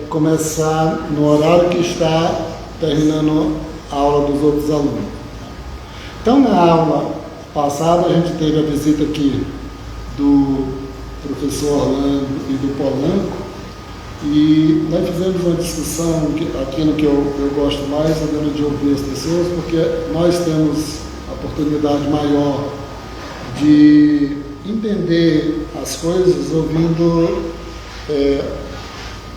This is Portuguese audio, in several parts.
começar no horário que está terminando a aula dos outros alunos. Então, na aula passada, a gente teve a visita aqui do professor Orlando e do Polanco, e nós fizemos uma discussão, aquilo que eu gosto mais, é de ouvir as pessoas, porque nós temos a oportunidade maior de entender as coisas ouvindo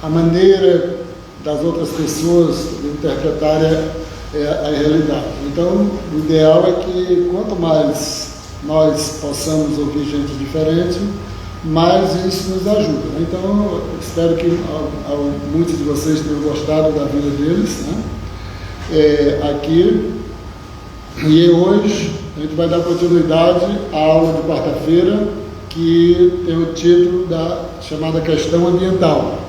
a maneira das outras pessoas de interpretarem a realidade. Então, o ideal é que quanto mais nós possamos ouvir gente diferente, mais isso nos ajuda. Então, espero que muitos de vocês tenham gostado da vida deles, né? Aqui. E hoje a gente vai dar continuidade à aula de quarta-feira, que tem o título da chamada questão ambiental.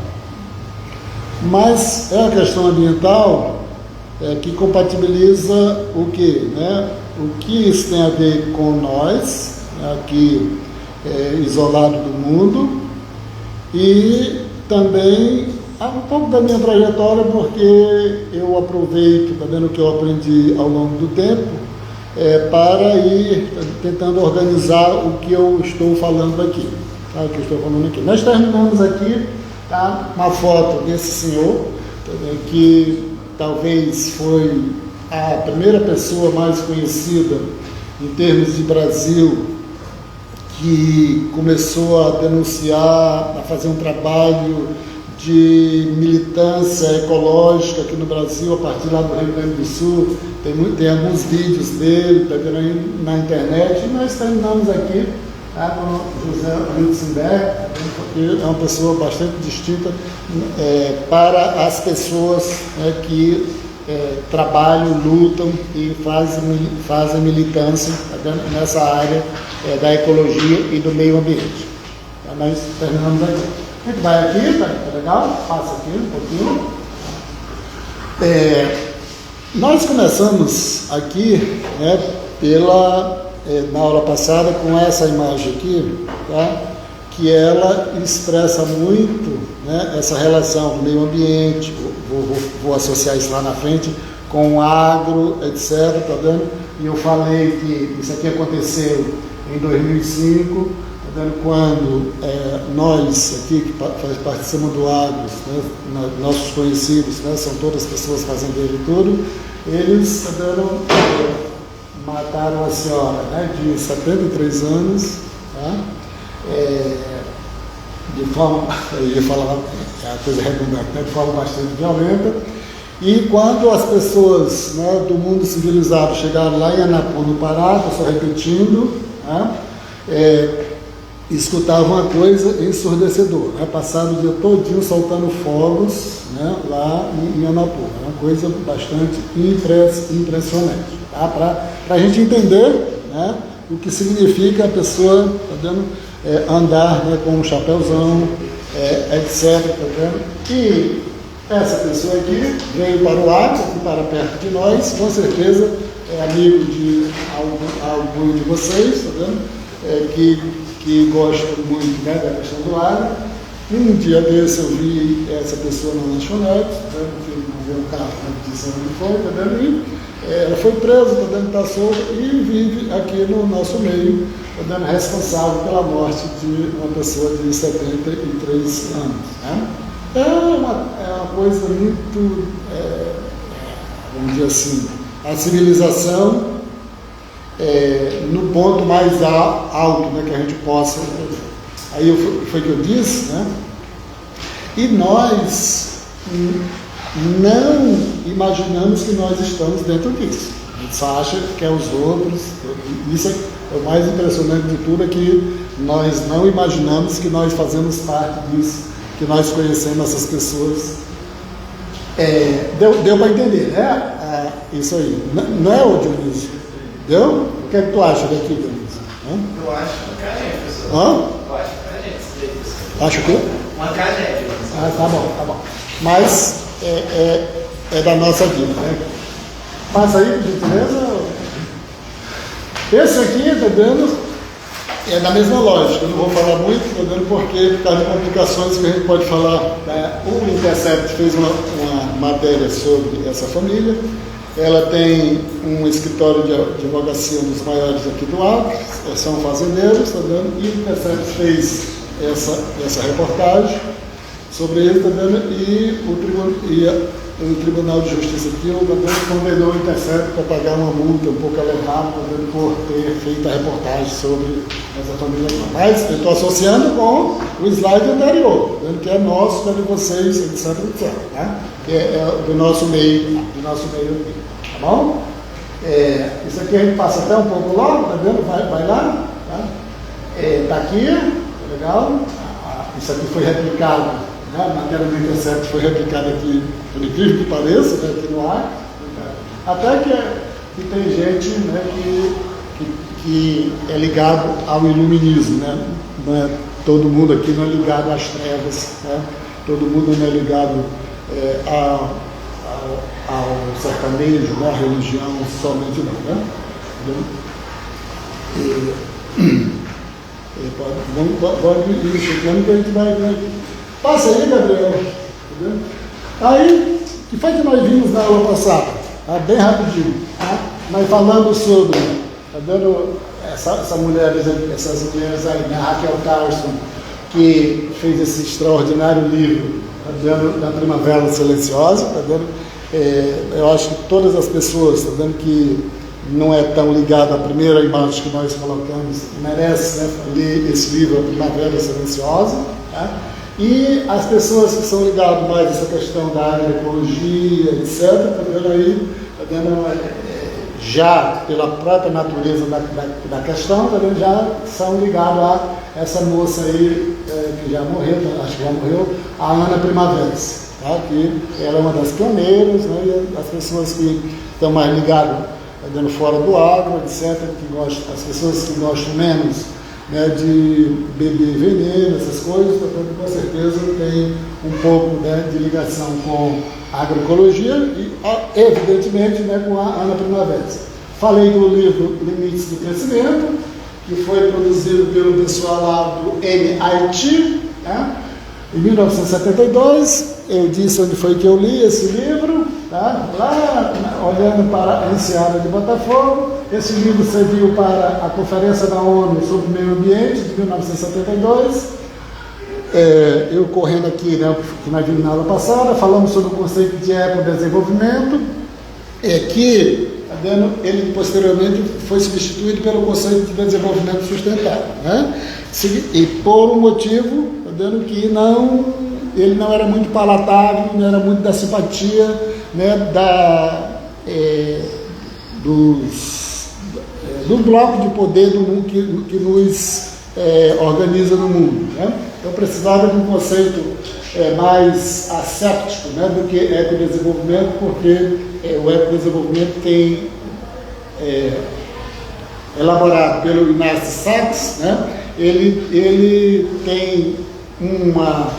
Mas é a questão ambiental que compatibiliza o quê? Né? O que isso tem a ver com nós, aqui isolado do mundo, e também um pouco da minha trajetória, porque eu aproveito, tá vendo, o que eu aprendi ao longo do tempo, para ir tentando organizar o que eu estou falando aqui. Tá? O que eu estou falando aqui. Nós terminamos aqui, tá, uma foto desse senhor, que talvez foi a primeira pessoa mais conhecida em termos de Brasil, que começou a denunciar, a fazer um trabalho de militância ecológica aqui no Brasil, a partir lá do Rio Grande do Sul. Tem alguns vídeos dele, tá vendo aí na internet, e nós terminamos aqui, tá, com o José Lutzenberg, porque é uma pessoa bastante distinta para as pessoas que trabalham, lutam e fazem militância, tá, nessa área da ecologia e do meio ambiente. Então, nós terminamos aqui. A gente vai aqui, tá legal? Passa aqui um pouquinho. Nós começamos aqui, na aula passada, com essa imagem aqui, tá? Que ela expressa muito, né, essa relação do meio ambiente. Vou associar isso lá na frente com o agro, etc. Tá vendo? E eu falei que isso aqui aconteceu em 2005, quando nós aqui que participamos do agro, né, nossos conhecidos, né, são todas pessoas fazendeiras e tudo, eles mataram a senhora, né, de 73 anos, tá? De forma, eu ia falar a coisa redundante, né, de forma bastante violenta. E quando as pessoas, né, do mundo civilizado chegaram lá em Anapu, no Pará, estou só repetindo, né, escutavam uma coisa ensurdecedora, né? Passaram o dia todinho soltando fogos, né, lá em Anapu. É uma coisa bastante impressionante, tá? Para a gente entender, né, o que significa a pessoa, tá vendo, andar, né, com um chapéuzão, etc. Tá vendo? E essa pessoa aqui veio para o Acre, aqui para perto de nós, com certeza é amigo de algum de vocês, tá vendo? Que gostam muito, né, da questão do agro. Um dia desse eu vi essa pessoa na lanchonete, né, porque não veio o carro, né, disse onde foi, tá vendo? E ela foi presa, tá vendo, está solta, e vive aqui no nosso meio, tá vendo, responsável pela morte de uma pessoa de 73 anos. Né? É uma coisa muito, vamos dizer assim, a civilização no ponto mais alto, né, que a gente possa. Aí foi o que eu disse, né? E nós não imaginamos que nós estamos dentro disso. A gente só acha que é os outros. Isso é o mais impressionante de tudo, é que nós não imaginamos que nós fazemos parte disso, que nós conhecemos essas pessoas. Deu para entender, né? Isso aí. Não é, o Dionísio? Deu? O que é que tu acha daqui, Dionísio? Eu acho uma tragédia, professor. Eu acho uma tragédia. Acho o quê? Uma tragédia, professor. Tá bom. Mas é da nossa vida, né? Passa aí, por gentileza. Esse aqui, tá vendo? É da mesma lógica, eu não vou falar muito, porque por causa de complicações que a gente pode falar. O Intercept fez uma matéria sobre essa família. Ela tem um escritório de advocacia, um dos maiores aqui do Acre, são fazendeiros, tá vendo? E o Intercept fez essa reportagem sobre ele, tá vendo? E o Tribunal de Justiça aqui condenou o Intercept para pagar uma multa um pouco elevada, tá vendo? Por ter feito a reportagem sobre essa família. Mas eu estou associando com o slide anterior, tá vendo? Que é nosso, para vocês, etc, tá? Que é do nosso meio aqui. Tá bom? Isso aqui a gente passa até um pouco logo, tá vendo? Vai lá, tá? Tá aqui, legal. Isso aqui foi replicado, né? A matéria do Intercept foi replicada aqui, por incrível que pareça, né? Aqui no ar. Até que tem gente, né, que é ligado ao iluminismo, né? Não é, todo mundo aqui não é ligado às trevas, né? Todo mundo não é ligado ao sertanejo, né? A religião somente não, né? Pode ir chegando que a gente vai. Passa aí, Gabriel. Entendeu? Aí, o que foi que nós vimos na aula passada? Tá? Bem rapidinho. Tá? Nós falando sobre, tá vendo, essas mulheres aí, né? Raquel Carson, que fez esse extraordinário livro, tá vendo, da Primavera Silenciosa, tá vendo? Eu acho que todas as pessoas, tá vendo, que não é tão ligado à primeira imagem que nós colocamos, merece, né, ler esse livro, A Primavera Silenciosa, tá? E as pessoas que são ligadas mais a essa questão da agroecologia, etc., tá vendo aí, tá vendo, já pela própria natureza da questão, tá vendo, já são ligados a essa moça aí, que já morreu, acho que já morreu, a Ana Primaveras, tá? Que ela é uma das pioneiras, né, e as pessoas que estão mais ligadas, tá vendo, fora do agro, etc., as pessoas que gostam menos, né, de beber veneno, essas coisas, portanto, com certeza tem um pouco, né, de ligação com a agroecologia e, evidentemente, né, com a Ana Primaveras. Falei do livro Limites do Crescimento, que foi produzido pelo pessoal lá do MIT, né, em 1972. Eu disse onde foi que eu li esse livro, tá? Lá, olhando para a Enseada de Botafogo. Esse livro serviu para a Conferência da ONU sobre o Meio Ambiente, de 1972. Eu correndo aqui, né, que nós vimos na aula passada, falamos sobre o conceito de ecodesenvolvimento, que, tá vendo, ele posteriormente foi substituído pelo conceito de desenvolvimento sustentável, né? E por um motivo, tá vendo, que ele não era muito palatável, não era muito da simpatia, né, do bloco de poder do mundo que nos organiza no mundo, né? Eu precisava de um conceito mais asséptico, né, do que ecodesenvolvimento, porque o ecodesenvolvimento tem elaborado pelo Inácio Sachs, né? Ele tem uma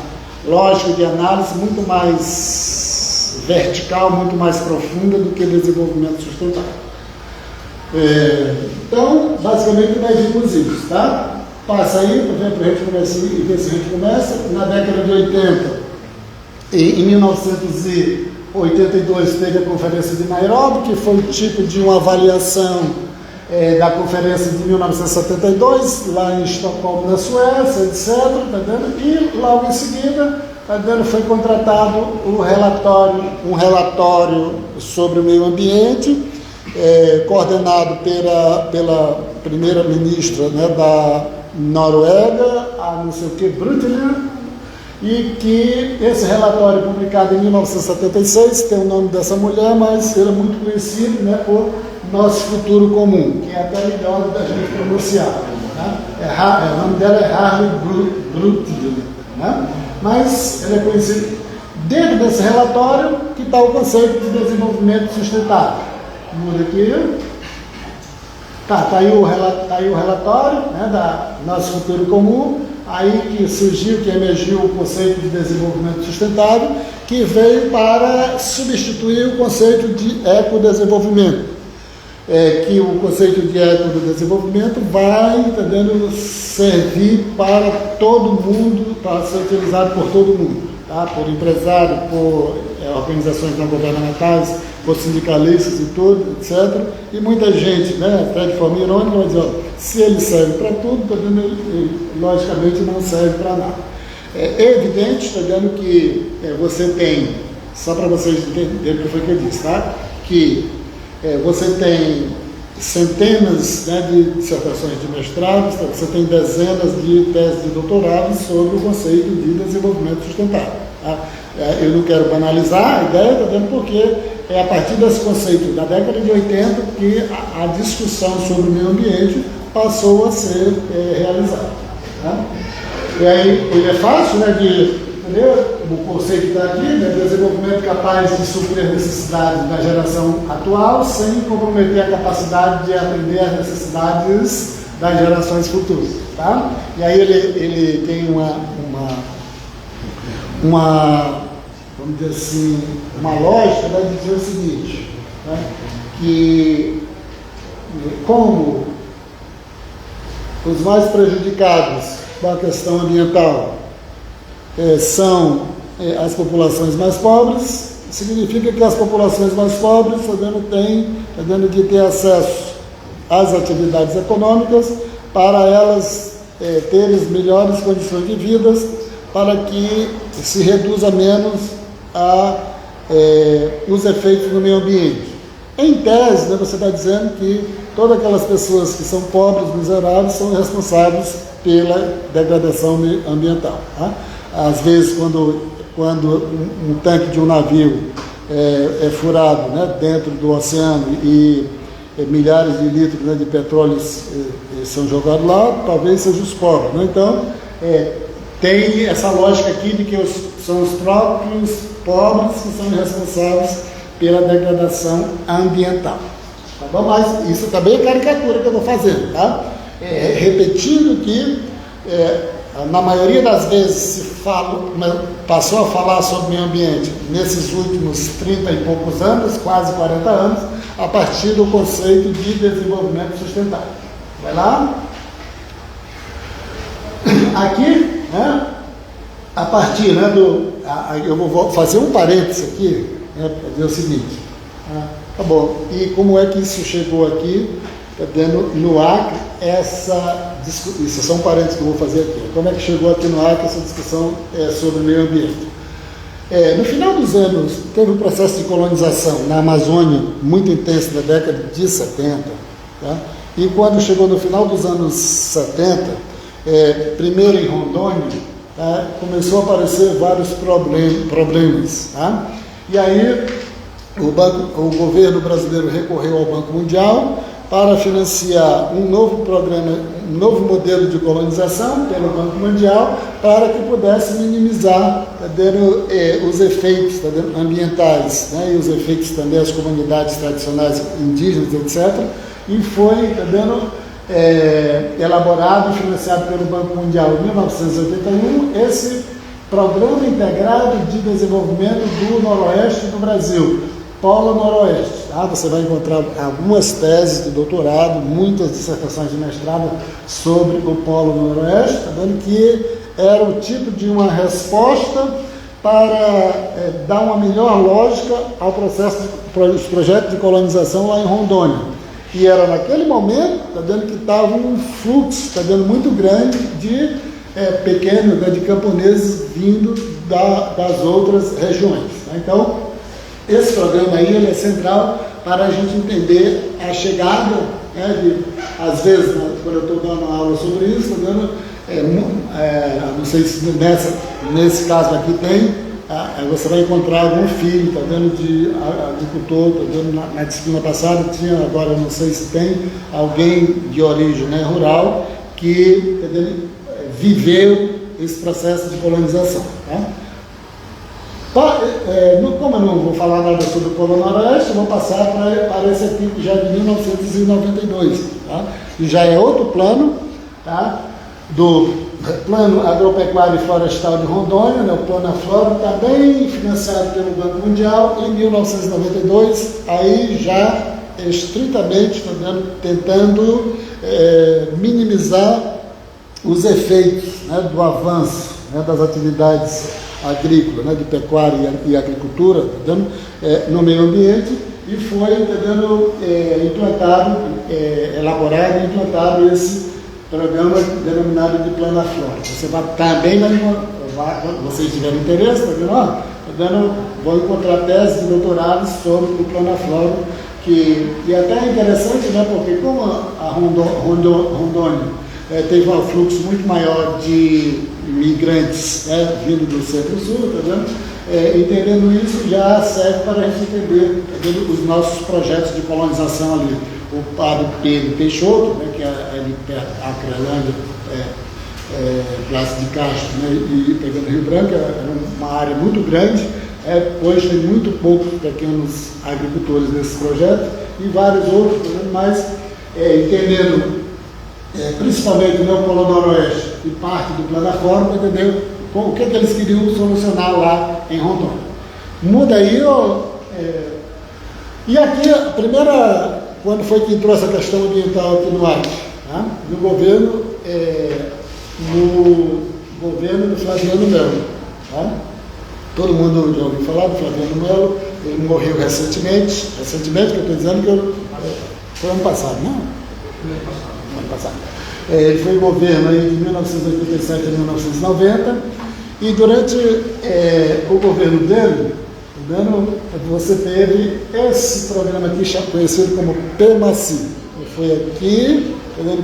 lógica de análise muito mais vertical, muito mais profunda do que desenvolvimento sustentável. Então, basicamente, nós vimos isso, tá? Passa aí, para a gente começar e ver se a gente começa. Na década de 80, em 1982, teve a Conferência de Nairobi, que foi o tipo de uma avaliação da Conferência de 1972, lá em Estocolmo, na Suécia, etc. Tá vendo? E logo em seguida, tá vendo, foi contratado um relatório sobre o meio ambiente, coordenado pela primeira-ministra, né, da Noruega, a não sei o que, Brundtland, e que esse relatório publicado em 1976, tem o nome dessa mulher, mas ele é muito conhecido, né, por Nosso Futuro Comum, que é até melhor da gente pronunciar, né? O nome dela é Harley Brundtland, né? Mas ele é conhecido dentro desse relatório, que está o conceito de desenvolvimento sustentável. Muda aqui. Tá aí o relatório, né, da Nosso Futuro Comum, aí que surgiu, que emergiu o conceito de desenvolvimento sustentável, que veio para substituir o conceito de ecodesenvolvimento. que o conceito de eco do desenvolvimento vai, entendendo, servir para todo mundo, para ser utilizado por todo mundo, tá? Por empresário, por organizações não governamentais, por sindicalistas e tudo, etc. E muita gente, né, até de forma irônica, vai dizer, ó, se ele serve para tudo, ele, logicamente não serve para nada. É evidente, está dizendo que você tem, só para vocês entenderem o que foi que eu disse, tá? Que você tem centenas, né, de dissertações de mestrado, você tem dezenas de teses de doutorado sobre o conceito de desenvolvimento sustentável. Tá? Eu não quero banalizar a ideia, tá vendo? Porque é a partir desse conceito da década de 80 que a discussão sobre o meio ambiente passou a ser realizada. Tá? E aí ele é fácil, né, de entender o conceito está aqui, né, desenvolvimento capaz de suprir as necessidades da geração atual sem comprometer a capacidade de atender às necessidades das gerações futuras. Tá? E aí ele tem vamos dizer assim, uma lógica, né, de dizer o seguinte, né, que como os mais prejudicados com a questão ambiental são as populações mais pobres, significa que as populações mais pobres têm de ter acesso às atividades econômicas para elas terem melhores condições de vida, para que se reduza menos os efeitos no meio ambiente. Em tese, né, você está dizendo que todas aquelas pessoas que são pobres, miseráveis, são responsáveis pela degradação ambiental. Tá? Às vezes, quando um tanque de um navio é furado, né, dentro do oceano e milhares de litros, né, de petróleo são jogados lá, talvez sejam os pobres. Né? Então, tem essa lógica aqui de que são os próprios pobres que são responsáveis pela degradação ambiental. Tá bom? Mas isso também é caricatura que eu estou fazendo. Tá? Repetindo que, na maioria das vezes, passou a falar sobre meio ambiente nesses últimos 30 e poucos anos, quase 40 anos, a partir do conceito de desenvolvimento sustentável. Vai lá. Aqui, né, a partir, né, eu vou fazer um parênteses aqui, né, para dizer o seguinte. Tá bom, e como é que isso chegou aqui, no Acre, isso são parênteses que eu vou fazer aqui. Como é que chegou aqui no Acre essa discussão sobre o meio ambiente? No final dos anos, teve um processo de colonização na Amazônia muito intenso, na década de 70, tá? E quando chegou no final dos anos 70, primeiro em Rondônia, começou a aparecer vários problemas. Tá? E aí o governo brasileiro recorreu ao Banco Mundial para financiar um novo programa, um novo modelo de colonização pelo Banco Mundial, para que pudesse minimizar os efeitos ambientais, né, e os efeitos também às comunidades tradicionais indígenas, etc. E foi elaborado e financiado pelo Banco Mundial em 1981 esse Programa Integrado de Desenvolvimento do Noroeste do Brasil, Polo Noroeste. Tá? Você vai encontrar algumas teses de doutorado, muitas dissertações de mestrado sobre o Polo Noroeste, tá vendo que era o tipo de uma resposta para dar uma melhor lógica ao dos projetos de colonização lá em Rondônia. E era naquele momento, está vendo que estava um fluxo, está vendo muito grande de pequenos, né, de camponeses vindo das outras regiões. Tá? Então, esse programa aí ele é central para a gente entender a chegada, né, às vezes, quando eu estou dando aula sobre isso, estou dando, não sei se nesse caso aqui tem, você vai encontrar algum filho, está vendo, de agricultor, está vendo, na disciplina passada tinha, agora eu não sei se tem, alguém de origem, né, rural que, tá vendo, viveu esse processo de colonização. Tá? Como eu não vou falar nada sobre o Polo Noroeste, eu vou passar para esse aqui, que já é de 1992, tá? E já é outro plano, tá? Do Plano Agropecuário e Florestal de Rondônia, né? O Plano Aflora, também financiado pelo Banco Mundial, em 1992, aí já estritamente tentando minimizar os efeitos, né, do avanço, né, das atividades agrícolas, né, de pecuária e agricultura, no meio ambiente, e foi implantado, elaborado e implantado esse programa denominado de Plana Flora. Você também vocês tiverem interesse, vão encontrar teses de doutorado sobre o Plana Flora, que até é interessante, né, porque como a Rondônia teve um fluxo muito maior de imigrantes, vindo do centro-sul, entendendo isso já serve para a gente entender os nossos projetos de colonização ali. O padre Pedro Peixoto, né, que é ali perto da Acrelândia, Praça de Castro, né, e pegando Rio Branco, é uma área muito grande. Hoje tem muito poucos pequenos agricultores nesse projeto e vários outros, mas entendendo principalmente o Polo Noroeste e parte do Plataforma, para entender o que eles queriam solucionar lá em Rondônia. Muda aí, e aqui a primeira, quando foi que entrou essa questão ambiental aqui no Acre, né? No governo do Flaviano Melo. Tá? Todo mundo já ouviu falar do Flaviano Melo, ele morreu recentemente, que eu estou dizendo que foi ano passado, não? Ano passado. Ele foi em governo aí de 1987 a 1990, e durante o governo dele, você teve esse programa aqui conhecido como PEMACI, que foi aqui,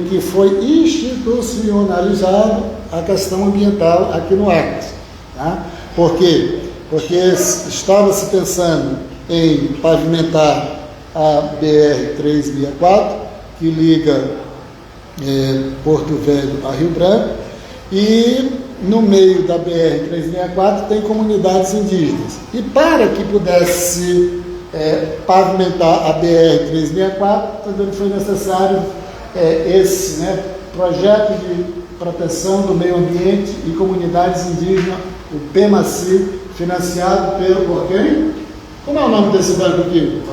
que foi institucionalizado a questão ambiental aqui no Acre. Tá? Por quê? Porque estava-se pensando em pavimentar a BR-364, que liga Porto Velho a Rio Branco, e no meio da BR-364 tem comunidades indígenas. E para que pudesse pavimentar a BR-364, foi necessário esse projeto de proteção do meio ambiente e comunidades indígenas, o PEMACI, financiado por quem? Como é o nome desse banco aqui?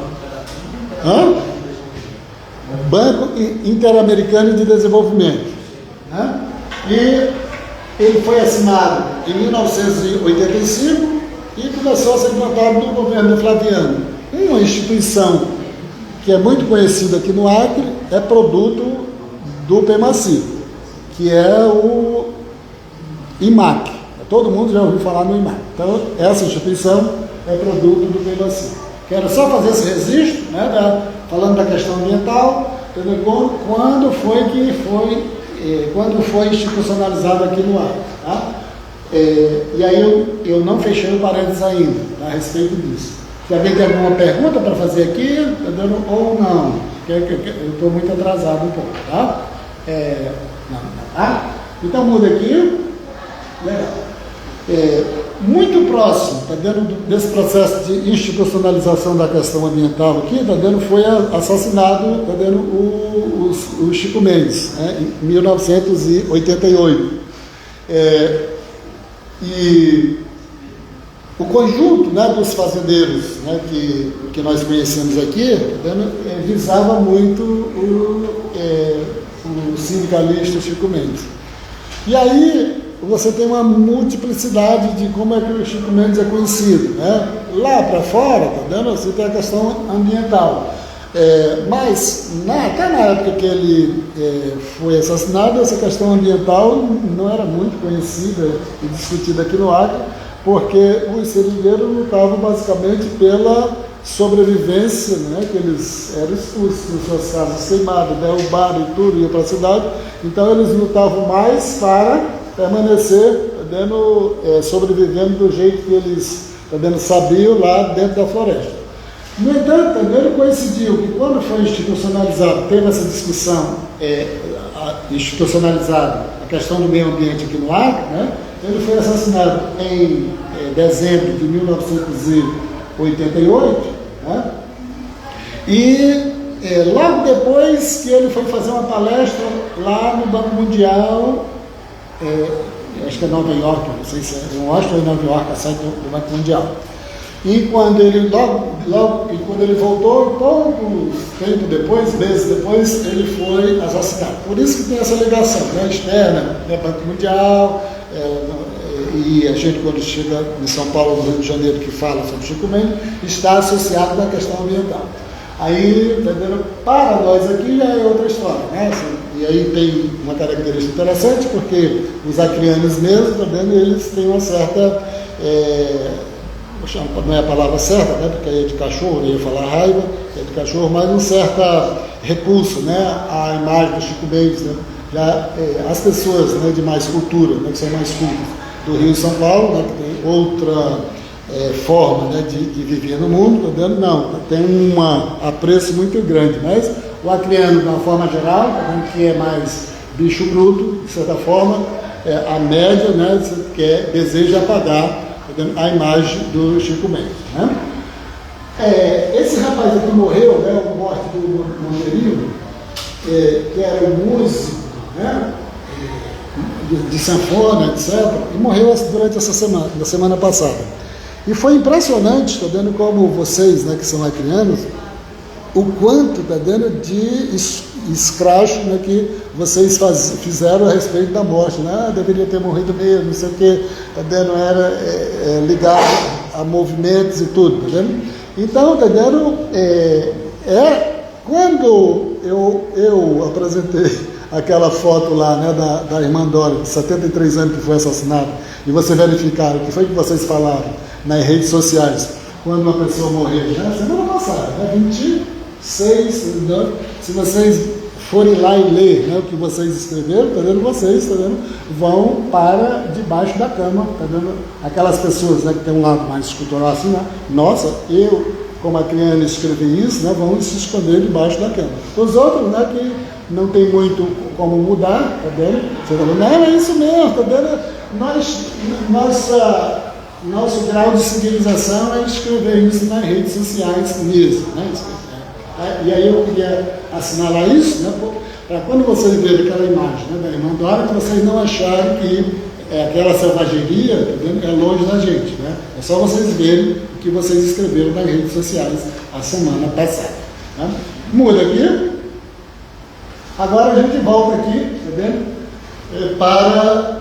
Banco Interamericano de Desenvolvimento. Né? E ele foi assinado em 1985 e começou a ser implantado no governo Flaviano. Uma instituição que é muito conhecida aqui no Acre é produto do PEMACI, que é o IMAC. Todo mundo já ouviu falar no IMAC. Então, essa instituição é produto do PEMACI. Quero só fazer esse registro, falando da questão ambiental, quando foi institucionalizado aqui no Acre. Tá? E aí eu não fechei o parênteses ainda, tá, a respeito disso. Se alguém tem alguma pergunta para fazer aqui, ou não, eu estou muito atrasado um pouco, tá? Tá? Então muda aqui. Legal. Muito próximo, desse processo de institucionalização da questão ambiental aqui, foi assassinado, o Chico Mendes, em 1988. E o conjunto dos fazendeiros que nós conhecemos aqui visava muito o sindicalista Chico Mendes. E aí você tem uma multiplicidade de como é que o Chico Mendes é conhecido. Lá para fora, você tem a questão ambiental. Mas, até na época que ele foi assassinado, essa questão ambiental não era muito conhecida e discutida aqui no Acre, porque os seringueiros lutavam basicamente pela sobrevivência, que eles eram expulsos de suas casas queimadas, derrubados e tudo, iam para a cidade. Então eles lutavam mais para permanecer sobrevivendo do jeito que eles sabiam lá dentro da floresta. No entanto, também coincidiu que quando foi institucionalizado, teve essa discussão institucionalizada, a questão do meio ambiente aqui no Acre, ele foi assassinado em dezembro de 1988, e logo depois que ele foi fazer uma palestra lá no Banco Mundial, acho que é Nova York, não sei se é em Washington ou em Nova York, a sede do Banco Mundial. E quando ele quando ele voltou, pouco tempo depois, meses depois, ele foi assassinado. Por isso que tem essa ligação, né, externa, né, Banco Mundial, e a gente, quando chega em São Paulo, no Rio de Janeiro, que fala sobre Chico Mendes, está associado à questão ambiental. Aí, entendeu? Para nós aqui já é outra história, né? E aí tem uma característica interessante, porque os acrianos mesmos, também, eles têm uma certa, não é a palavra certa, né? Porque aí é de cachorro, eu ia falar raiva, é de cachorro, mas um certo repulso, né? A imagem do Chico Mendes, né? Já, as pessoas, né, de mais cultura, né, que são mais cultas, do Rio e São Paulo, né, que tem outra forma, né, de viver no mundo, tá vendo? Não, tem um apreço muito grande, mas o acriano, de uma forma geral, tá vendo, que é mais bicho bruto, de certa forma, a média, né, que deseja apagar, tá vendo, a imagem do Chico Mendes, né? Esse rapaz aqui morreu, né, a morte do Monteiro, que era um músico, né, de sanfona, etc., e morreu durante essa semana, na semana passada. E foi impressionante, está vendo, como vocês, né, que são acrianos, o quanto, está vendo, de escracho, né, que vocês fizeram a respeito da morte, né? Deveria ter morrido mesmo, não sei o quê, está vendo, era ligado a movimentos e tudo, está vendo? Então, está vendo, quando eu apresentei aquela foto lá, né, da irmã Dora, de 73 anos, que foi assassinada, e vocês verificaram o que foi que vocês falaram nas redes sociais quando uma pessoa morreu, né? Semana passada, né? 26, né? Se vocês forem lá e ler, né, o que vocês escreveram, tá vendo, vocês, tá vendo, vão para debaixo da cama, tá vendo, aquelas pessoas, né, que tem um lado mais cultural assim, né? Nossa, eu, como acriano, escrevi isso, né, vão se esconder debaixo da cama. Os outros, né, que não tem muito como mudar, tá vendo? Você tá vendo? Não, é isso mesmo, tá vendo? Nosso grau de civilização é escrever isso nas redes sociais mesmo, né? E aí eu queria assinalar isso, né, para quando vocês verem aquela imagem, né, da irmã Dora, que vocês não acharem que aquela selvageria, tá vendo, é longe da gente, né? É só vocês verem o que vocês escreveram nas redes sociais a semana passada, né? Muda aqui. Agora a gente volta aqui, tá vendo? Para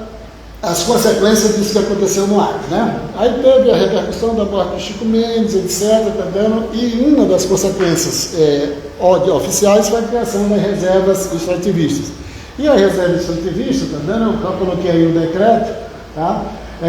as consequências disso que aconteceu no Acre, né? Aí teve a repercussão da morte de Chico Mendes, etc., tá vendo? E uma das consequências oficiais foi a criação das reservas extrativistas. E a reserva extrativista, tá vendo? Eu coloquei aí o decreto, tá?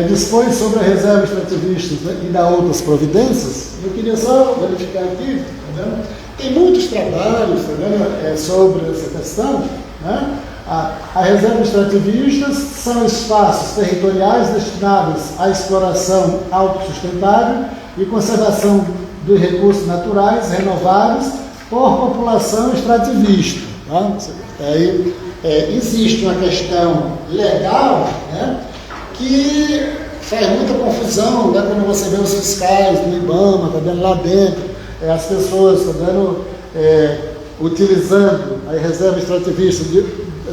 Dispõe sobre a reserva extrativista, né, e dá outras providências. Eu queria só verificar aqui, tá vendo? Tem muitos trabalhos, tá vendo, sobre essa questão, né? A reserva extrativista são espaços territoriais destinados à exploração autossustentável e conservação dos recursos naturais renováveis por população extrativista. Tá? Aí, existe uma questão legal, né, que faz muita confusão, né, quando você vê os fiscais do IBAMA, tá vendo, lá dentro, as pessoas, tá vendo, utilizando a reserva extrativista de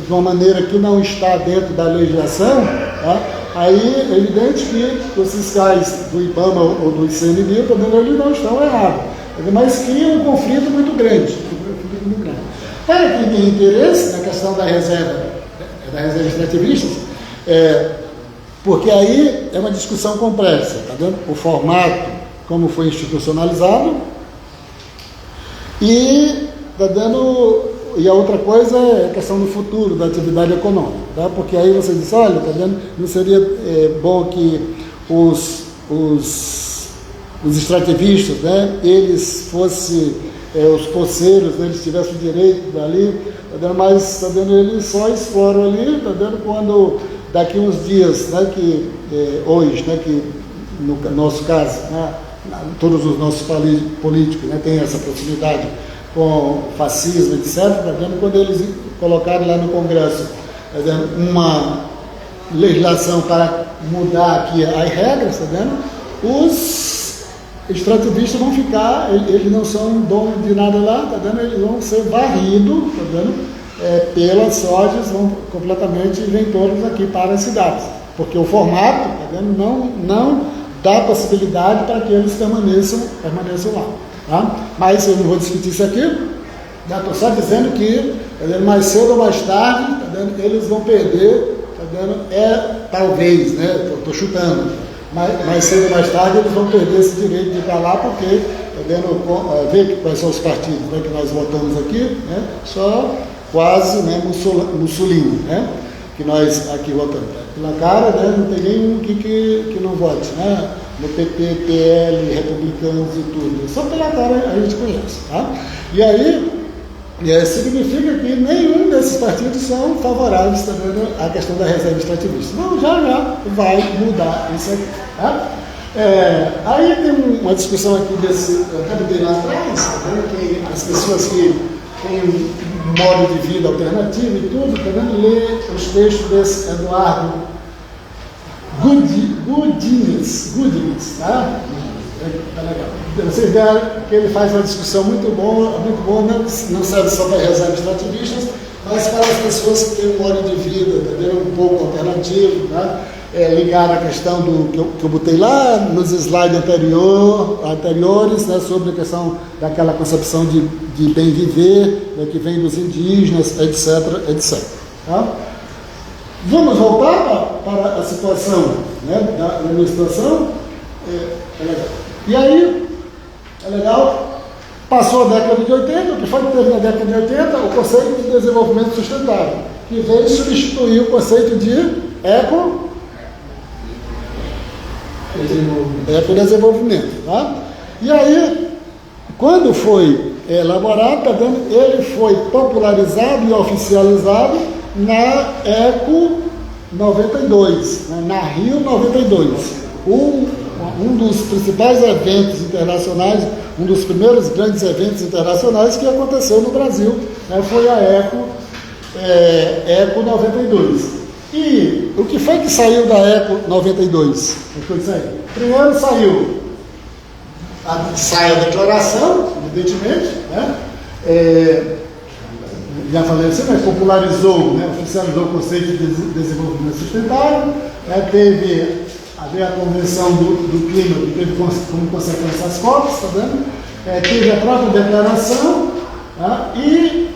uma maneira que não está dentro da legislação, tá? Aí é evidente que os fiscais do IBAMA ou do ICMBio, tá vendo, eles não estão errados, mas cria um conflito muito grande. Para quem tem interesse na questão da reserva extrativista, porque aí é uma discussão complexa, tá vendo? O formato, como foi institucionalizado, e tá dando. E a outra coisa é a questão do futuro, da atividade econômica, tá? Porque aí você diz, olha, tá vendo? Não seria bom que os extrativistas, né, eles fossem, os poceiros, né, eles tivessem o direito dali, tá vendo? Mas, tá vendo, eles só exploram ali, tá vendo, quando daqui uns dias, né, que hoje, né, que no nosso caso, né, todos os nossos políticos, né, têm essa proximidade com fascismo, etc., tá vendo? Quando eles colocarem lá no Congresso, tá vendo, uma legislação para mudar aqui as regras, tá vendo? Os extrativistas vão ficar, eles não são donos de nada lá, tá vendo? Eles vão ser varridos, tá vendo? Pelas sojas, vão completamente, vêm todos aqui para as cidades, porque o formato, tá vendo, não dá possibilidade para que eles permaneçam lá. Tá? Mas eu não vou discutir isso aqui, estou só dizendo que mais cedo ou mais tarde eles vão perder, talvez, né? Estou chutando, mais cedo ou mais tarde eles vão perder esse direito de estar lá, porque ver quais são os partidos, né, que nós votamos aqui, né? Só quase, né, Mussolini, né? Que nós aqui votamos. Pela cara, né, não tem nenhum que não vote, né? No PP, PL, republicanos e tudo. Só pela cara a gente conhece. Tá? E aí, significa que nenhum desses partidos são favoráveis à questão da reserva extrativista. Não, já vai mudar isso aqui. Tá? Aí tem uma discussão aqui eu até botei lá atrás, que as pessoas que têm um modo de vida alternativo e tudo, ler os textos desse Eduardo Goodines, tá? Tá legal. Vocês viram que ele faz uma discussão muito boa, não serve só para reservas extrativistas, mas para as pessoas que têm um modo de vida, um pouco alternativo, tá? Ligar a questão que eu botei lá nos slides anteriores, né, sobre a questão daquela concepção de bem viver, né, que vem dos indígenas, etc. Tá? Vamos voltar para a situação, né, da administração. Legal. E aí, legal, passou a década de 80, o que foi que teve na década de 80? O conceito de desenvolvimento sustentável, que veio substituir o conceito de ecodesenvolvimento. Tá? E aí, quando foi elaborado, ele foi popularizado e oficializado na Eco 92, na Rio 92. Um dos principais eventos internacionais, um dos primeiros grandes eventos internacionais que aconteceu no Brasil, foi a Eco 92. E o que foi que saiu da Eco 92? Primeiro saiu a declaração, evidentemente, né? Já falei assim, mas popularizou, né? Oficializou o conceito de desenvolvimento sustentável, teve a Convenção do Clima, que teve como consequência as COPs, tá vendo? Teve a própria declaração, e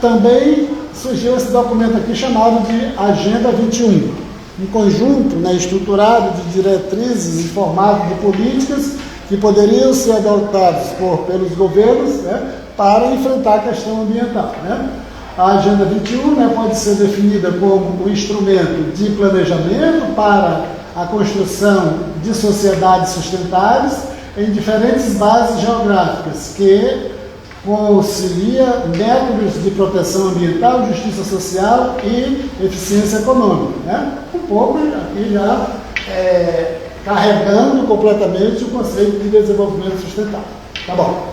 também surgiu esse documento aqui chamado de Agenda 21, um conjunto, né, estruturado de diretrizes e formato de políticas que poderiam ser adotadas pelos governos, né, para enfrentar a questão ambiental. Né? A Agenda 21, né, pode ser definida como um instrumento de planejamento para a construção de sociedades sustentáveis em diferentes bases geográficas, que concilia métodos de proteção ambiental, justiça social e eficiência econômica. Né? Um pouco aqui já carregando completamente o conceito de desenvolvimento sustentável. Tá bom.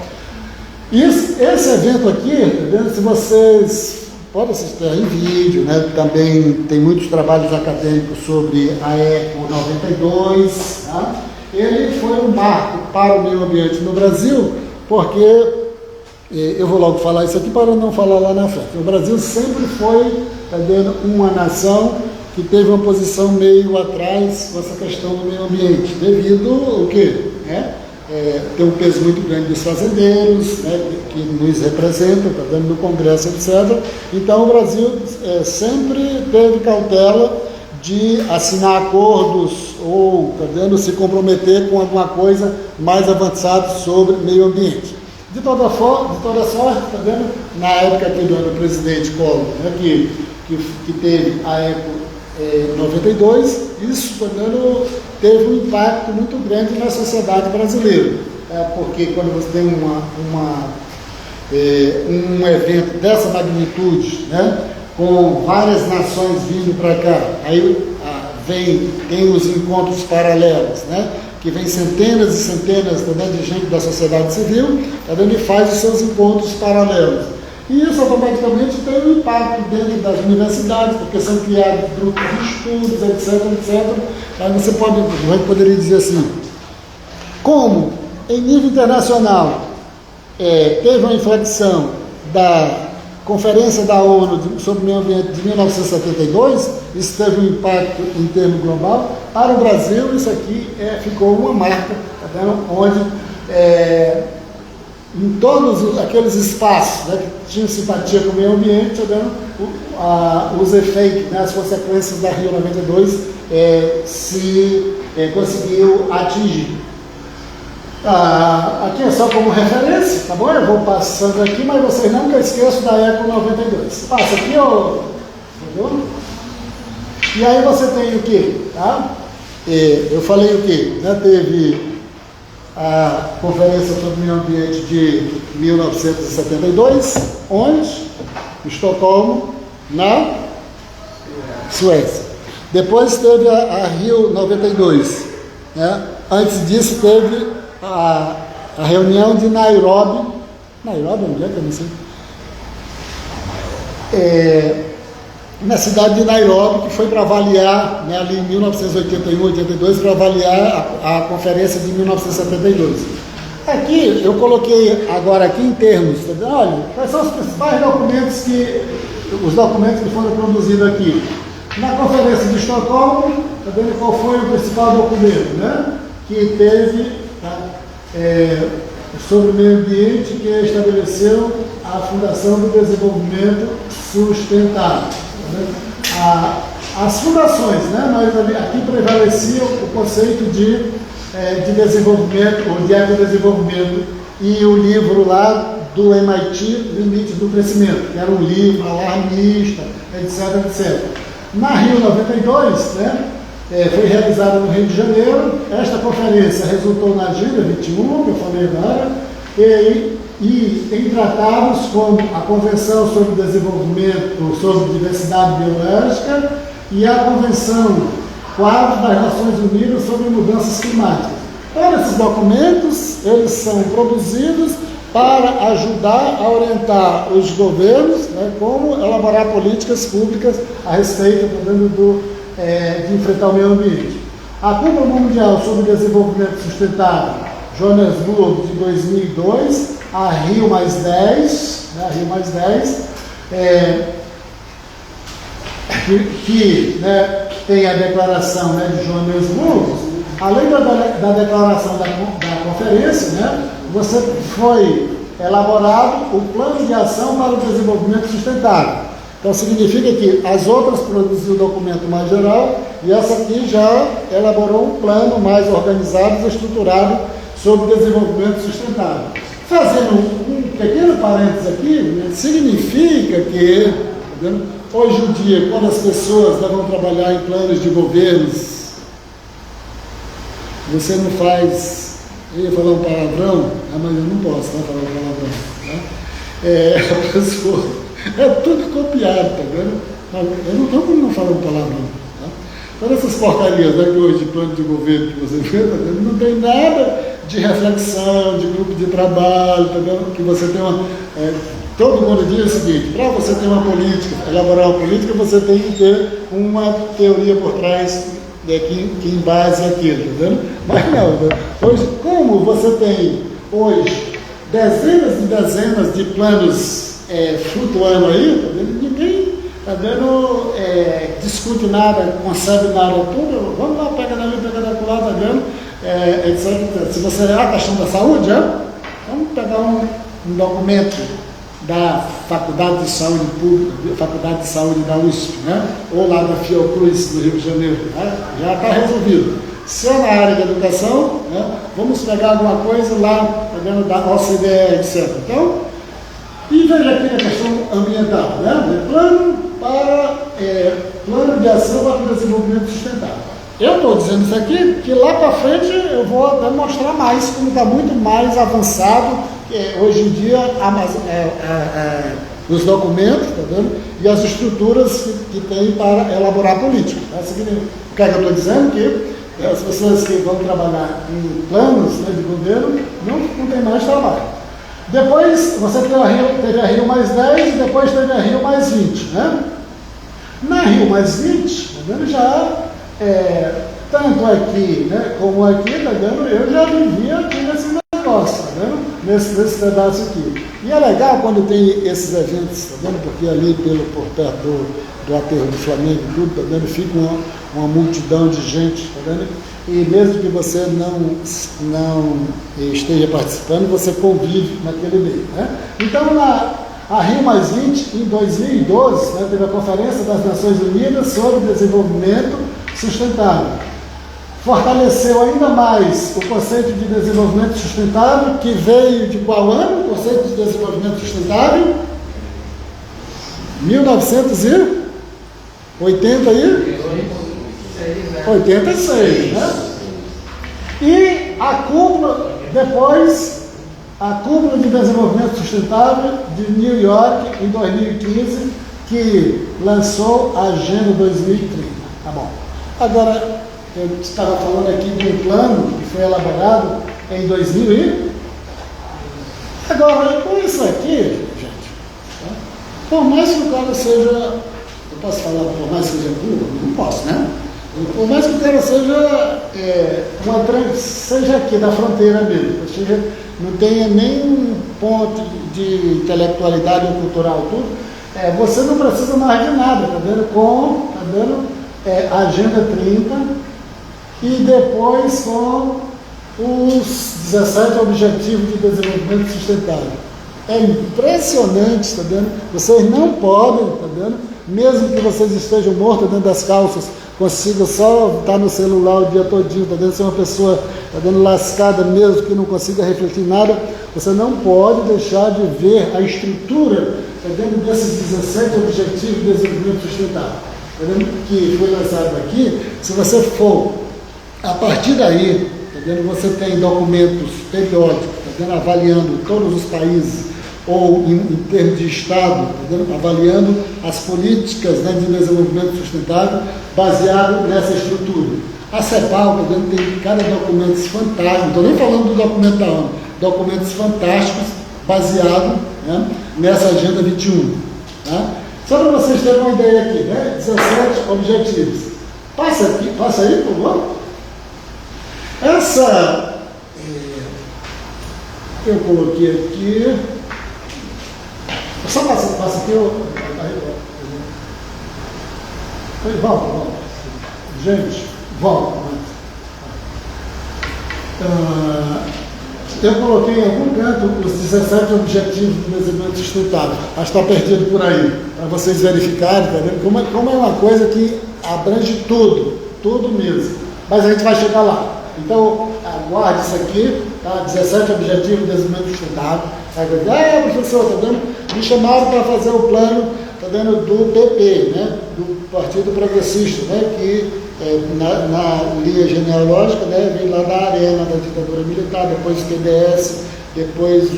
Esse evento aqui, se vocês podem assistir em vídeo, né? Também tem muitos trabalhos acadêmicos sobre a Eco 92. Tá? Ele foi um marco para o meio ambiente no Brasil, porque, eu vou logo falar isso aqui para não falar lá na frente, o Brasil sempre foi uma nação que teve uma posição meio atrás com essa questão do meio ambiente, devido ao quê? Tem um peso muito grande dos fazendeiros, né, que nos representam, está dando no Congresso, etc. Então o Brasil sempre teve cautela de assinar acordos ou se comprometer com alguma coisa mais avançada sobre meio ambiente. De toda sorte, está vendo? Na época aqui do presidente Collor, né, que teve a Eco 92, isso teve um impacto muito grande na sociedade brasileira, porque quando você tem um evento dessa magnitude, né, com várias nações vindo para cá, aí tem os encontros paralelos, né, que vem centenas e centenas de gente da sociedade civil, e faz os seus encontros paralelos. E isso automaticamente tem um impacto dentro das universidades, porque são criados grupos de estudos, etc. Aí você poderia dizer assim, como em nível internacional teve uma inflexão da Conferência da ONU sobre o Meio Ambiente de 1972, isso teve um impacto em termos global. Para o Brasil, isso aqui ficou uma marca, tá vendo? Onde em todos aqueles espaços, né, que tinham simpatia com o meio ambiente, tá vendo? Os efeitos, né, as consequências da Rio 92 conseguiu atingir. Aqui é só como referência, tá bom? Eu vou passando aqui, mas vocês nunca esqueçam da Eco 92. Passa aqui, ó. Entendeu? E aí você tem o quê? Tá? Eu falei o quê? Né? Teve a Conferência sobre o Meio Ambiente de 1972, onde? Em Estocolmo, na Suécia. Depois teve a Rio 92. Né? Antes disso teve a reunião de Nairobi. Nairobi, onde é que eu não sei? Na cidade de Nairobi, que foi para avaliar, né, ali em 1981, 82, para avaliar a conferência de 1972. Aqui, eu coloquei agora aqui em termos, tá vendo? Olha, quais são os principais documentos que foram produzidos aqui. Na conferência de Estocolmo, tá vendo qual foi o principal documento, né? Que teve, tá, sobre o meio ambiente, que estabeleceu a Fundação do Desenvolvimento Sustentável. As fundações, né? Mas aqui prevalecia o conceito de desenvolvimento, ou de ecodesenvolvimento, e o livro lá do MIT, Limites do Crescimento, que era um livro alarmista, etc, etc. Na Rio 92, né, foi realizada no Rio de Janeiro. Esta conferência resultou na Agenda 21, que eu falei agora, e em tratados como a Convenção sobre Desenvolvimento, sobre Diversidade Biológica e a Convenção Quadro das Nações Unidas sobre Mudanças Climáticas. Todos esses documentos, eles são produzidos para ajudar a orientar os governos, né, como elaborar políticas públicas a respeito de enfrentar o meio ambiente. A Cúpula Mundial sobre Desenvolvimento Sustentável, Joanesburgo, de 2002, a Rio mais 10, né, a Rio mais 10, que né, tem a declaração, né, de Joanesburgo. Além da declaração da conferência, né, foi elaborado o Plano de Ação para o Desenvolvimento Sustentável. Então, significa que as outras produziram o documento mais geral e essa aqui já elaborou um plano mais organizado e estruturado sobre desenvolvimento sustentável. Fazendo um pequeno parênteses aqui, significa que, hoje em dia, quando as pessoas vão trabalhar em planos de governos, você não faz, eu ia falar um palavrão, mas eu não posso falar um palavrão. Tá? A pessoa, tudo copiado, tá vendo? Eu não estou como não falar um palavrão. Tá? Todas essas porcarias que hoje de plano de governo que você vê, tá vendo? Não tem nada de reflexão, de grupo de trabalho, tá vendo? Que você tem uma... todo mundo diz o seguinte: para você ter uma política, elaborar uma política, você tem que ter uma teoria por trás que embase aquilo, tá vendo? Mas não, né? Hoje, como você tem hoje dezenas e dezenas de planos flutuando aí, tá vendo? Ninguém tá vendo, discute nada, concebe nada, tudo, vamos lá, pega dali, pega da lá, tá vendo? Se você é a questão da saúde, vamos pegar um documento da Faculdade de Saúde Pública, Faculdade de Saúde da USP, né? Ou lá da Fiocruz, do Rio de Janeiro, né? Já está resolvido. Se é na área da educação, né? Vamos pegar alguma coisa lá, tá vendo, da OCDE, etc. Então, e veja aqui a questão ambiental, né? Plano de ação para o desenvolvimento sustentável. Eu estou dizendo isso aqui, que lá para frente eu vou até mostrar mais, como está muito mais avançado hoje em dia os documentos, tá vendo? E as estruturas que tem para elaborar política. Tá? O que é que eu estou dizendo? Que as pessoas que vão trabalhar em planos, né, de governo não tem mais trabalho. Depois você teve a Rio mais 10 e depois teve a Rio mais 20. Né? Na Rio mais 20, tá vendo? Já tanto aqui, né, como aqui, tá vendo? Eu já vivia aqui nesse negócio, tá vendo? Nesse pedaço aqui. E é legal quando tem esses eventos, tá vendo? Porque ali por perto do aterro do Flamengo e tudo, tá vendo? Fica uma multidão de gente, tá vendo? E mesmo que você não esteja participando, você convive naquele meio, né? Então, a Rio+20, em 2012, né, teve a Conferência das Nações Unidas sobre Desenvolvimento Sustentável. Fortaleceu ainda mais o conceito de desenvolvimento sustentável, que veio de qual ano? O conceito de desenvolvimento sustentável? 1986, né? E a cúpula, depois, a cúpula de desenvolvimento sustentável de New York, em 2015, que lançou a Agenda 2030. Tá bom. Agora, eu estava falando aqui de um plano que foi elaborado em 2000 e... Agora, com isso aqui, gente, tá? Por mais que o cara seja... Eu posso falar por mais que seja burro? Não posso, né? Por mais que o cara seja seja aqui da fronteira mesmo, ou seja, não tenha nenhum ponto de intelectualidade ou cultural, tudo, você não precisa mais de nada, tá vendo? A Agenda 30 e depois com os 17 Objetivos de Desenvolvimento Sustentável. É impressionante, tá vendo? Vocês não podem, tá vendo? Mesmo que vocês estejam mortos dentro das calças, consigam só estar no celular o dia todinho, tá vendo? Ser uma pessoa, tá vendo, lascada mesmo, que não consiga refletir nada, você não pode deixar de ver a estrutura, tá vendo, desses 17 Objetivos de Desenvolvimento Sustentável, tá vendo, que foi lançado aqui. Se você for a partir daí, tá vendo, você tem documentos periódicos, tá vendo, avaliando todos os países, ou em termos de Estado, tá vendo, avaliando as políticas, né, de desenvolvimento sustentável baseado nessa estrutura. A CEPAL, tá vendo, tem cada documento fantástico, não estou nem falando do documento da ONU, documentos fantásticos baseados, né, nessa Agenda 21. Tá? Só para vocês terem uma ideia aqui, né, 17 objetivos. Passa aí, por favor. Essa, eu coloquei aqui, só passa aqui, vamos, gente, vamos. Eu coloquei em algum canto os 17 Objetivos do Desenvolvimento Sustentável, mas está perdido por aí, para vocês verificarem, tá vendo? Como é uma coisa que abrange tudo mesmo, mas a gente vai chegar lá. Então, aguarde isso aqui, tá? 17 Objetivos de Desenvolvimento Sustentável. Professor, tá vendo? Me chamaram para fazer o plano, tá vendo, do PP, né? Do Partido Progressista, né? Que na linha genealógica, né? Vem lá da arena da ditadura militar, depois o TDS, depois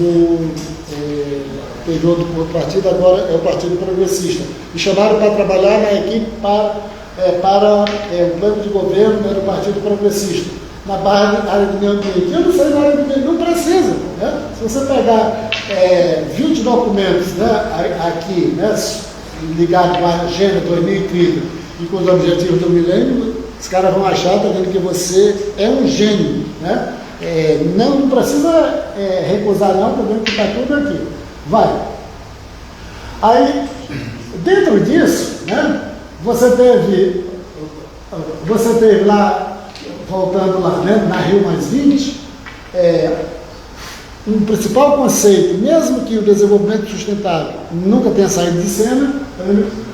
teve outro partido, agora é o Partido Progressista. Me chamaram para trabalhar na equipe para o plano de governo, né, do Partido Progressista, na área do meio ambiente. Eu não sei na área do meio ambiente, não precisa, né? Se você pegar 20 documentos, né, aqui, né, ligados com a Agenda 2030 e com os objetivos do milênio, os caras vão achar, tá vendo, que você é um gênio, né? Não precisa recusar não, tá vendo que está tudo aqui. Vai. Aí, dentro disso, né, você teve lá, voltando lá, né, na Rio+20, um principal conceito, mesmo que o desenvolvimento sustentável nunca tenha saído de cena,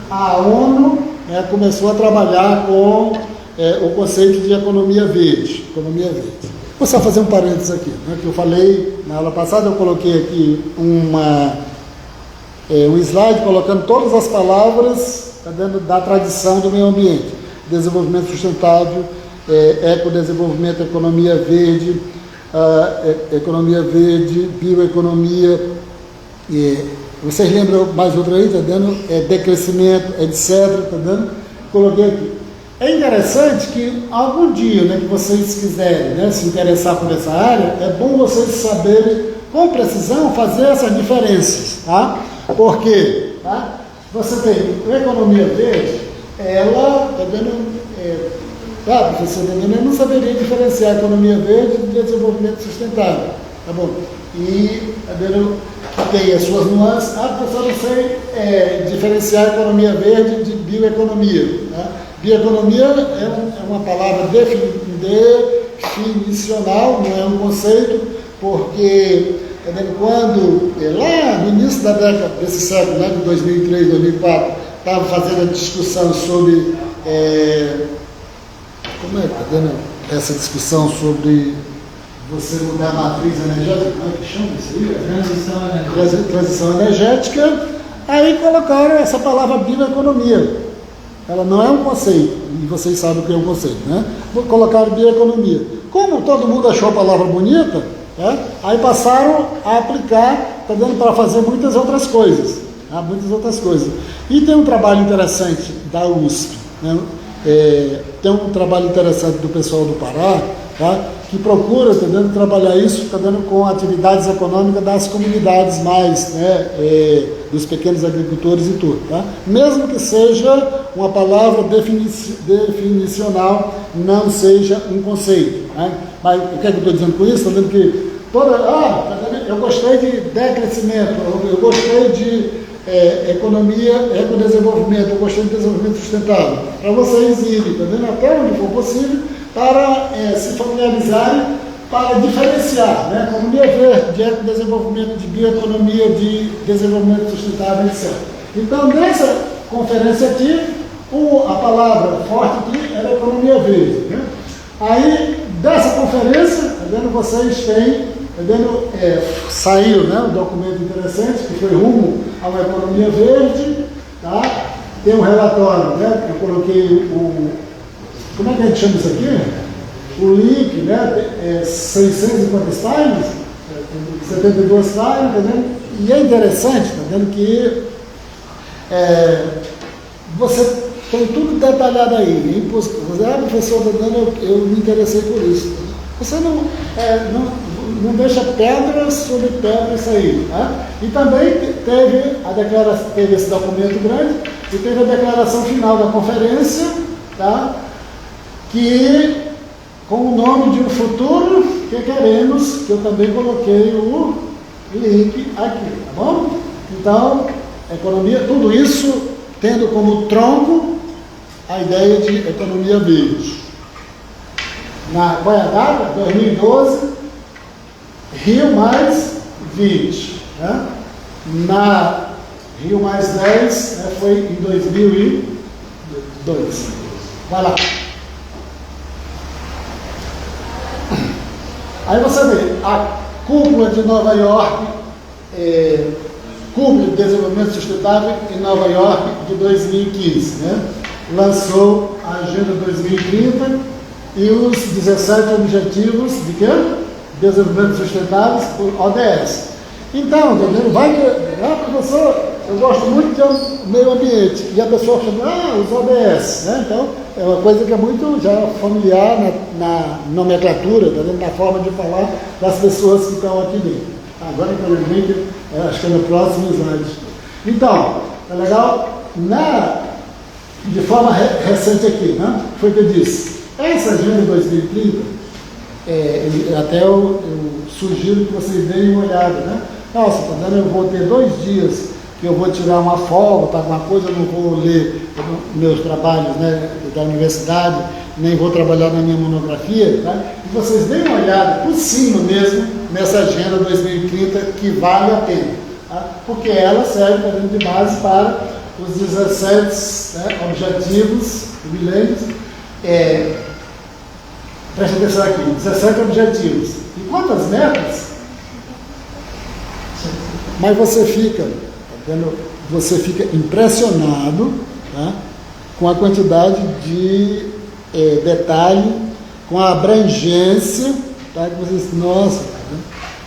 a ONU começou a trabalhar com o conceito de economia verde. Vou só fazer um parênteses aqui, né, que eu falei na aula passada, eu coloquei aqui um slide colocando todas as palavras, tá vendo, da tradição do meio ambiente: desenvolvimento sustentável, ecodesenvolvimento, economia verde, bioeconomia, vocês lembram mais outra aí, tá vendo? Decrescimento, etc, tá vendo? Coloquei aqui. É interessante que algum dia, né, que vocês quiserem, né, se interessar por essa área, é bom vocês saberem com precisão fazer essas diferenças, tá? Por quê? Tá? Você tem a economia verde, ela, tá vendo, professor, eu não saberia diferenciar a economia verde do desenvolvimento sustentável. Tá bom? E tem as suas nuances. Professor, não sei diferenciar economia verde de bioeconomia. Tá? Bioeconomia é uma palavra definicional, não é um conceito, porque quando, lá no início da década desse século, né, de 2003, 2004, estava fazendo a discussão sobre, como é que está dando essa discussão sobre você mudar a matriz energética, como é que chama isso aí? Transição energética, aí colocaram essa palavra bioeconomia. Ela não é um conceito, e vocês sabem o que é um conceito, né? Colocaram bioeconomia. Como todo mundo achou a palavra bonita, aí passaram a aplicar, está dando para fazer muitas outras coisas. Muitas outras coisas. E tem um trabalho interessante da USP, né? Tem um trabalho interessante do pessoal do Pará, que procura, trabalhar isso, com atividades econômicas das comunidades mais, dos pequenos agricultores e tudo. Mesmo que seja uma palavra definicional, não seja um conceito. Mas o que é que eu estou dizendo com isso? Estou dizendo que eu gostei de decrescimento, eu gostei de economia, ecodesenvolvimento, eu gostei de desenvolvimento sustentável. Para vocês irem, até onde for possível, para se familiarizarem, para diferenciar, economia verde, de ecodesenvolvimento, de bioeconomia, de desenvolvimento sustentável, etc. Então, nessa conferência aqui, a palavra forte aqui era economia verde. Aí, dessa conferência, vocês têm, saiu um documento interessante, que foi rumo a uma economia verde, tem um relatório, eu coloquei como é que a gente chama isso aqui? O link, 650 slides, 72 slides, e é interessante, que você tem tudo detalhado aí. Professor, eu me interessei por isso. Você não deixa pedra sobre pedra sair. E também teve esse documento grande, e teve a declaração final da conferência, que com o nome de um futuro que queremos, que eu também coloquei o link aqui, tá bom? Então, economia, tudo isso tendo como tronco a ideia de economia verde. Qual é a data? 2012, Rio mais 20. Na Rio mais 10 foi em 2002. Vai lá. Aí você vê, a cúpula de Nova York, Cúpula de Desenvolvimento Sustentável em Nova York de 2015, lançou a Agenda 2030 e os 17 Objetivos de quê? Desenvolvimento Sustentável por ODS. Então, vai que, professor, eu gosto muito do meio ambiente, e a pessoa fala, os ODS, Então, é uma coisa que é muito já familiar na nomenclatura, na forma de falar das pessoas que estão aqui dentro. Agora, infelizmente, acho que é no próximo slide. Então, é legal? De forma recente aqui, foi o que eu disse. Essa Agenda 2030, até eu sugiro que vocês deem uma olhada, Nossa, eu vou ter 2 dias que eu vou tirar uma folga para alguma coisa, eu não vou ler meus trabalhos da universidade, nem vou trabalhar na minha monografia, e vocês deem uma olhada por cima mesmo nessa Agenda 2030 que vale a pena, porque ela serve de base para os 17 objetivos do milênio. Preste atenção aqui, 17 objetivos. E quantas metas? Mas você fica impressionado com a quantidade de detalhe, com a abrangência, que vocês, nossa,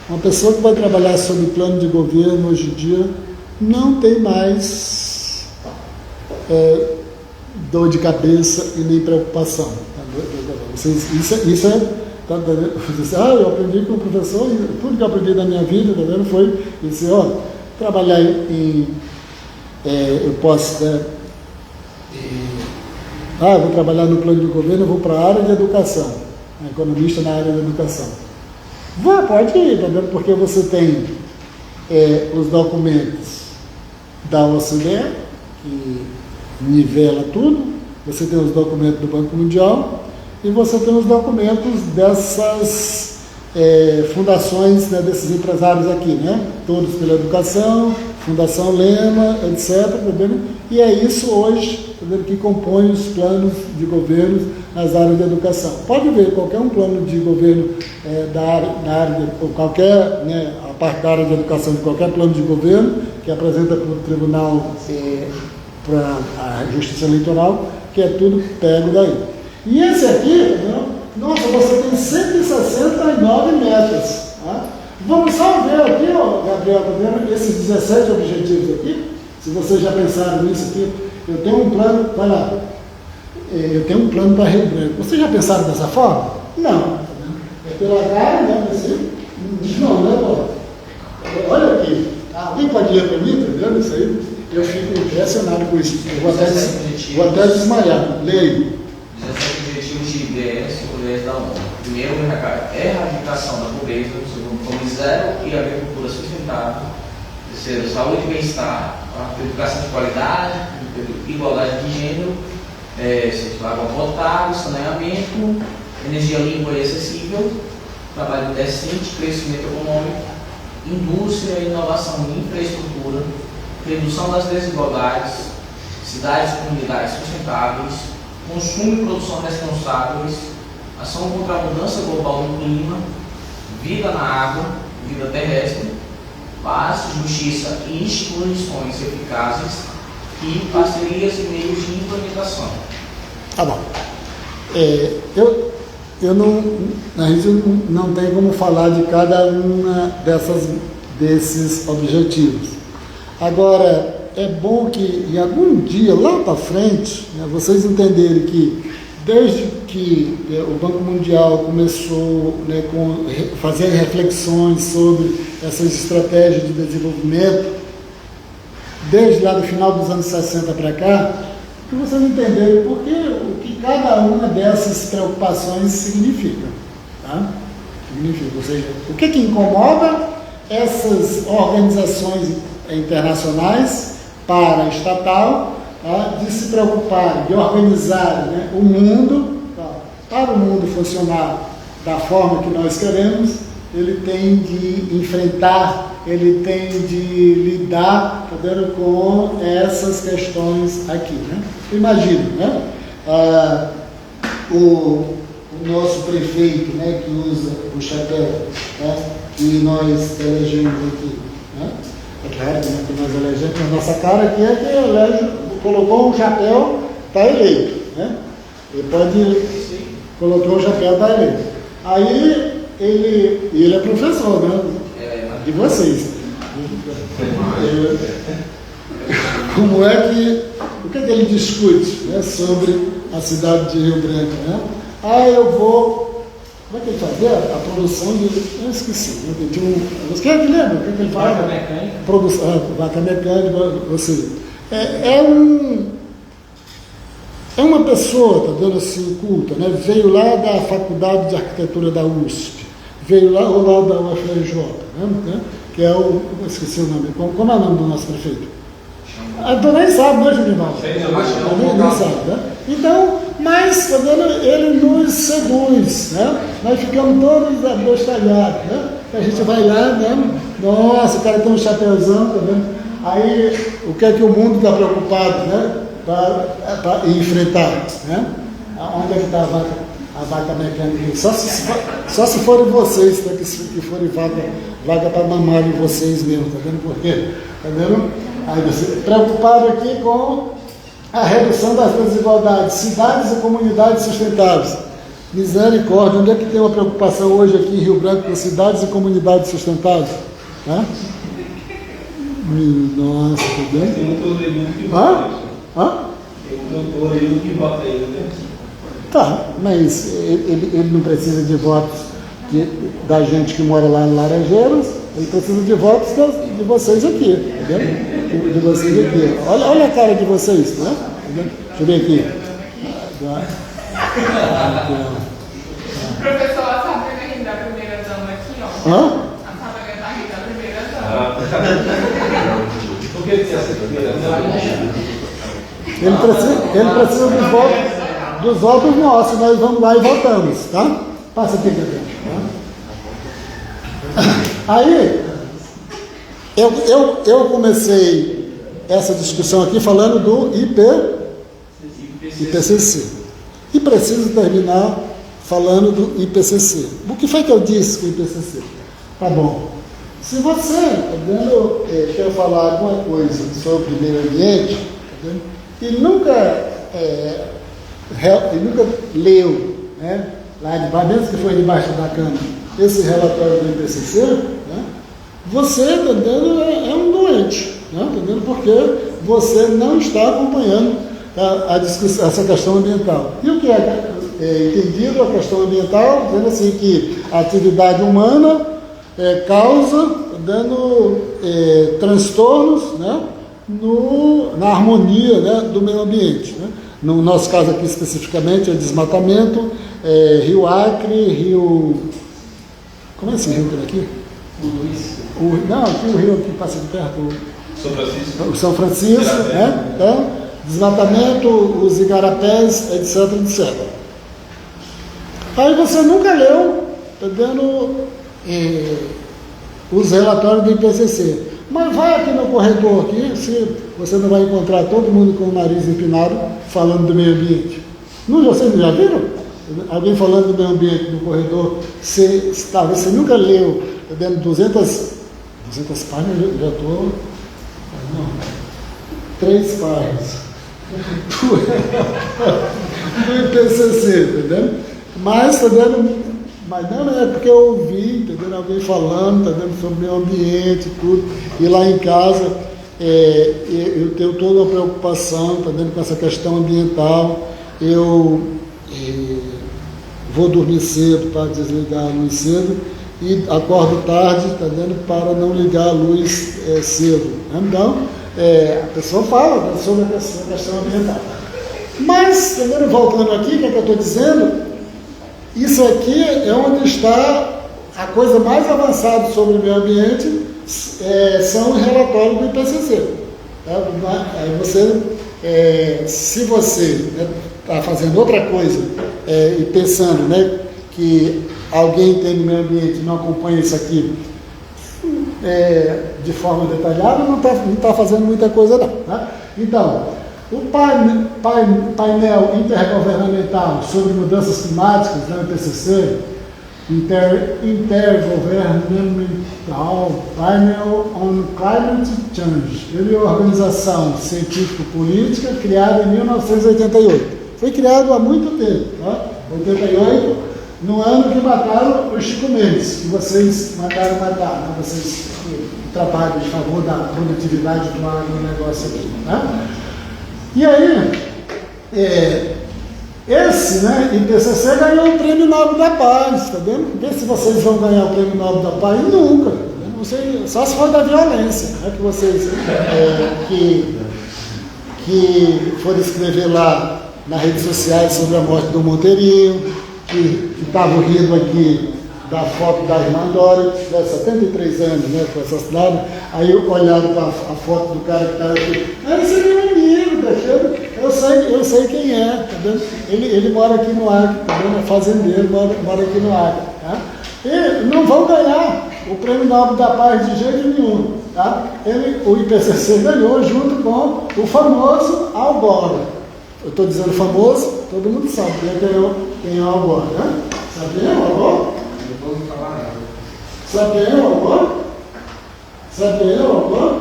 uma pessoa que vai trabalhar sobre plano de governo hoje em dia não tem mais dor de cabeça e nem preocupação. Isso é. Eu aprendi com o professor, e tudo que eu aprendi na minha vida, foi isso, trabalhar eu posso, vou trabalhar no plano de governo, eu vou para a área de educação, economista na área de educação. Pode ir, tá vendo? Porque você tem os documentos da OCDE, que nivela tudo, você tem os documentos do Banco Mundial e você tem os documentos dessas fundações, né, desses empresários aqui, né? Todos pela Educação, Fundação Lema, etc. Tá vendo? E é isso hoje, tá vendo, que compõe os planos de governo nas áreas da educação. Pode ver qualquer um plano de governo na área de, qualquer, né, a parte da área de educação de qualquer plano de governo que apresenta para o Tribunal para a Justiça Eleitoral, que é tudo pego daí. E esse aqui, né, nossa, você tem 169 metas. Tá? Vamos só ver aqui, ó, Gabriel, tá vendo esses 17 objetivos aqui? Se vocês já pensaram nisso aqui, eu tenho um plano, vai lá, eu tenho um plano para Rio Branco. Vocês já pensaram dessa forma? Não. Tá vendo? É pela cara, né? Assim, não, né, Paulo? Olha aqui. Alguém pode ler para mim, tá vendo isso aí? Eu fico impressionado com isso. Eu vou até desmaiar. Leio. 17 objetivos de IDS e poderes da ONU. Primeiro, erradicação da pobreza. Segundo, fome zero e agricultura sustentável. Terceiro, saúde e bem-estar. Quarto, educação de qualidade, igualdade de gênero. Sexto, água potável, saneamento, energia limpa e acessível, trabalho decente, crescimento econômico, indústria, inovação e infraestrutura, redução das desigualdades, cidades e comunidades sustentáveis, consumo e produção responsáveis, ação contra a mudança global do clima, vida na água, vida terrestre, paz, justiça e instituições eficazes e parcerias e meios de implementação. Tá bom. Eu não, a gente não tem como falar de cada uma desses objetivos. Agora, é bom que em algum dia, lá para frente, né, vocês entenderem que desde que o Banco Mundial começou, né, fazer reflexões sobre essas estratégias de desenvolvimento, desde lá do final dos anos 60 para cá, que vocês entenderem o que cada uma dessas preocupações significa. Tá? Significa, ou seja, o que incomoda essas organizações internacionais paraestatal, tá, de se preocupar, de organizar, né, o mundo, tá, para o mundo funcionar da forma que nós queremos. Ele tem de enfrentar, ele tem de lidar, tá vendo, com essas questões aqui, né? Imagina, né? O nosso prefeito, né, que usa o chapéu, né, que nós elegemos aqui, né? É claro, né, que nós elegemos, a nossa cara aqui é que elege, colocou um chapéu, está eleito, né? Ele pode, colocou o chapéu, está eleito. Aí ele é professor, né? De vocês. Como é que, o que ele discute, né, sobre a cidade de Rio Branco, né? Eu vou, como é que ele fazia? A produção de, eu esqueci, né? Você lembra? O que ele fala? Vaca mecânica. Vaca mecânica, você. É uma pessoa, tá vendo assim, culta, né? Veio lá da Faculdade de Arquitetura da USP, veio lá da UFRJ, né? Que é o, eu esqueci o nome, como é o nome do nosso prefeito? Tu nem sabe, né, Julival? Nem sabe, né? Então, mas, tá vendo, ele nos seduz, né? Nós ficamos todos abestalhados, né? A gente vai lá, né? Nossa, o cara tem um chapéuzão, tá vendo? Aí, o que é que o mundo está preocupado, né? Para enfrentar, né? Onde é que está a vaca mecânica? Só se forem vocês, né, que forem vaga para mamar em vocês mesmo, tá vendo por quê? Tá vendo? Aí você preocupado aqui com a redução das desigualdades, cidades e comunidades sustentáveis. Misericórdia, onde é que tem uma preocupação hoje aqui em Rio Branco com cidades e comunidades sustentáveis? Né? Nossa, tá vendo? Tem um torneio que vota isso. Tem um torneio que vota ele, né? Tá, mas ele não precisa de votos da gente que mora lá em Laranjeiras, ele precisa de votos de vocês aqui, entendeu? De vocês aqui. Olha a cara de vocês, né? Deixa eu ver aqui. Professor, a Sabrina Rindo, a primeira dama aqui, ó. Hã? Por que tem essa primeira? Ele precisa dos votos nossos. Nós vamos lá e votamos, tá? Passa aqui, Gabriel. Tá? Aí, eu comecei essa discussão aqui falando do IPCC. E preciso terminar falando do IPCC. O que foi que eu disse com o IPCC? Tá bom. Se você quer falar alguma coisa sobre meio ambiente, e nunca leu, né, lá debaixo, mesmo que foi debaixo da cama, esse relatório do IPCC, né, você é um doente, né, porque você não está acompanhando a discussão, essa questão ambiental. E o que é entendido a questão ambiental? Dizendo assim que a atividade humana causa transtornos, né, na harmonia, né, do meio ambiente. Né? No nosso caso aqui especificamente é desmatamento, Rio Acre, Rio... Como é esse rio que é aqui? Não, aqui o rio que passa de perto. São Francisco. O São Francisco, né? Então, desmatamento, os igarapés, etc, etc. Aí você nunca leu, os relatórios do IPCC. Mas vai aqui no corredor aqui, se você não vai encontrar todo mundo com o nariz empinado falando do meio ambiente. Não, vocês já viram? Alguém falando do meio ambiente no corredor, talvez você nunca leu, 200 páginas, eu já estou... 3 páginas do IPCC, entendeu? Mas não é porque eu ouvi, entendeu? Alguém falando, sobre o meio ambiente e tudo, e lá em casa eu tenho toda uma preocupação, com essa questão ambiental. Eu vou dormir cedo para desligar a luz cedo e acordo tarde, para não ligar a luz cedo. Então, a pessoa fala sobre a questão ambiental. Mas, voltando aqui, o que é que eu estou dizendo? Isso aqui é onde está a coisa mais avançada sobre o meio ambiente, são os relatórios do IPCC. Se você está fazendo outra coisa e pensando, né, que alguém tem no meio ambiente e não acompanha isso aqui de forma detalhada, não está fazendo muita coisa não. Tá? Então, o painel intergovernamental sobre mudanças climáticas, né, IPCC, Intergovernmental Panel on Climate Change, ele é uma organização científico-política criada em 1988. Foi criado há muito tempo, tá? 88, no ano que mataram o Chico Mendes, que vocês mandaram matar, né? Vocês trabalham em favor da produtividade do agronegócio aqui. Né? E aí, esse, né, IPCC ganhou o Prêmio Nobel da Paz, tá vendo? Vê se vocês vão ganhar o Prêmio Nobel da Paz. Nunca. Não sei, só se for da violência, né, que vocês que foram escrever lá nas redes sociais sobre a morte do Monteiro, que estavam rindo aqui da foto da irmã Dora, que tiver 73 anos, né, foi assassinada. Aí olharam para a foto do cara que estava aqui. Esse é meu amigo, eu sei quem é, tá vendo? Ele mora aqui no Acre, tá vendo? É fazendeiro, mora aqui no Acre. Tá? E não vão ganhar o Prêmio Nobel da Paz de jeito nenhum. Tá? O IPCC ganhou junto com o famoso Al Gore. Eu estou dizendo famoso, todo mundo sabe quem é o Al Gore, né? Sabe quem é o Al Gore? Sabe quem é o Al Gore? Sabe quem é o Al Gore?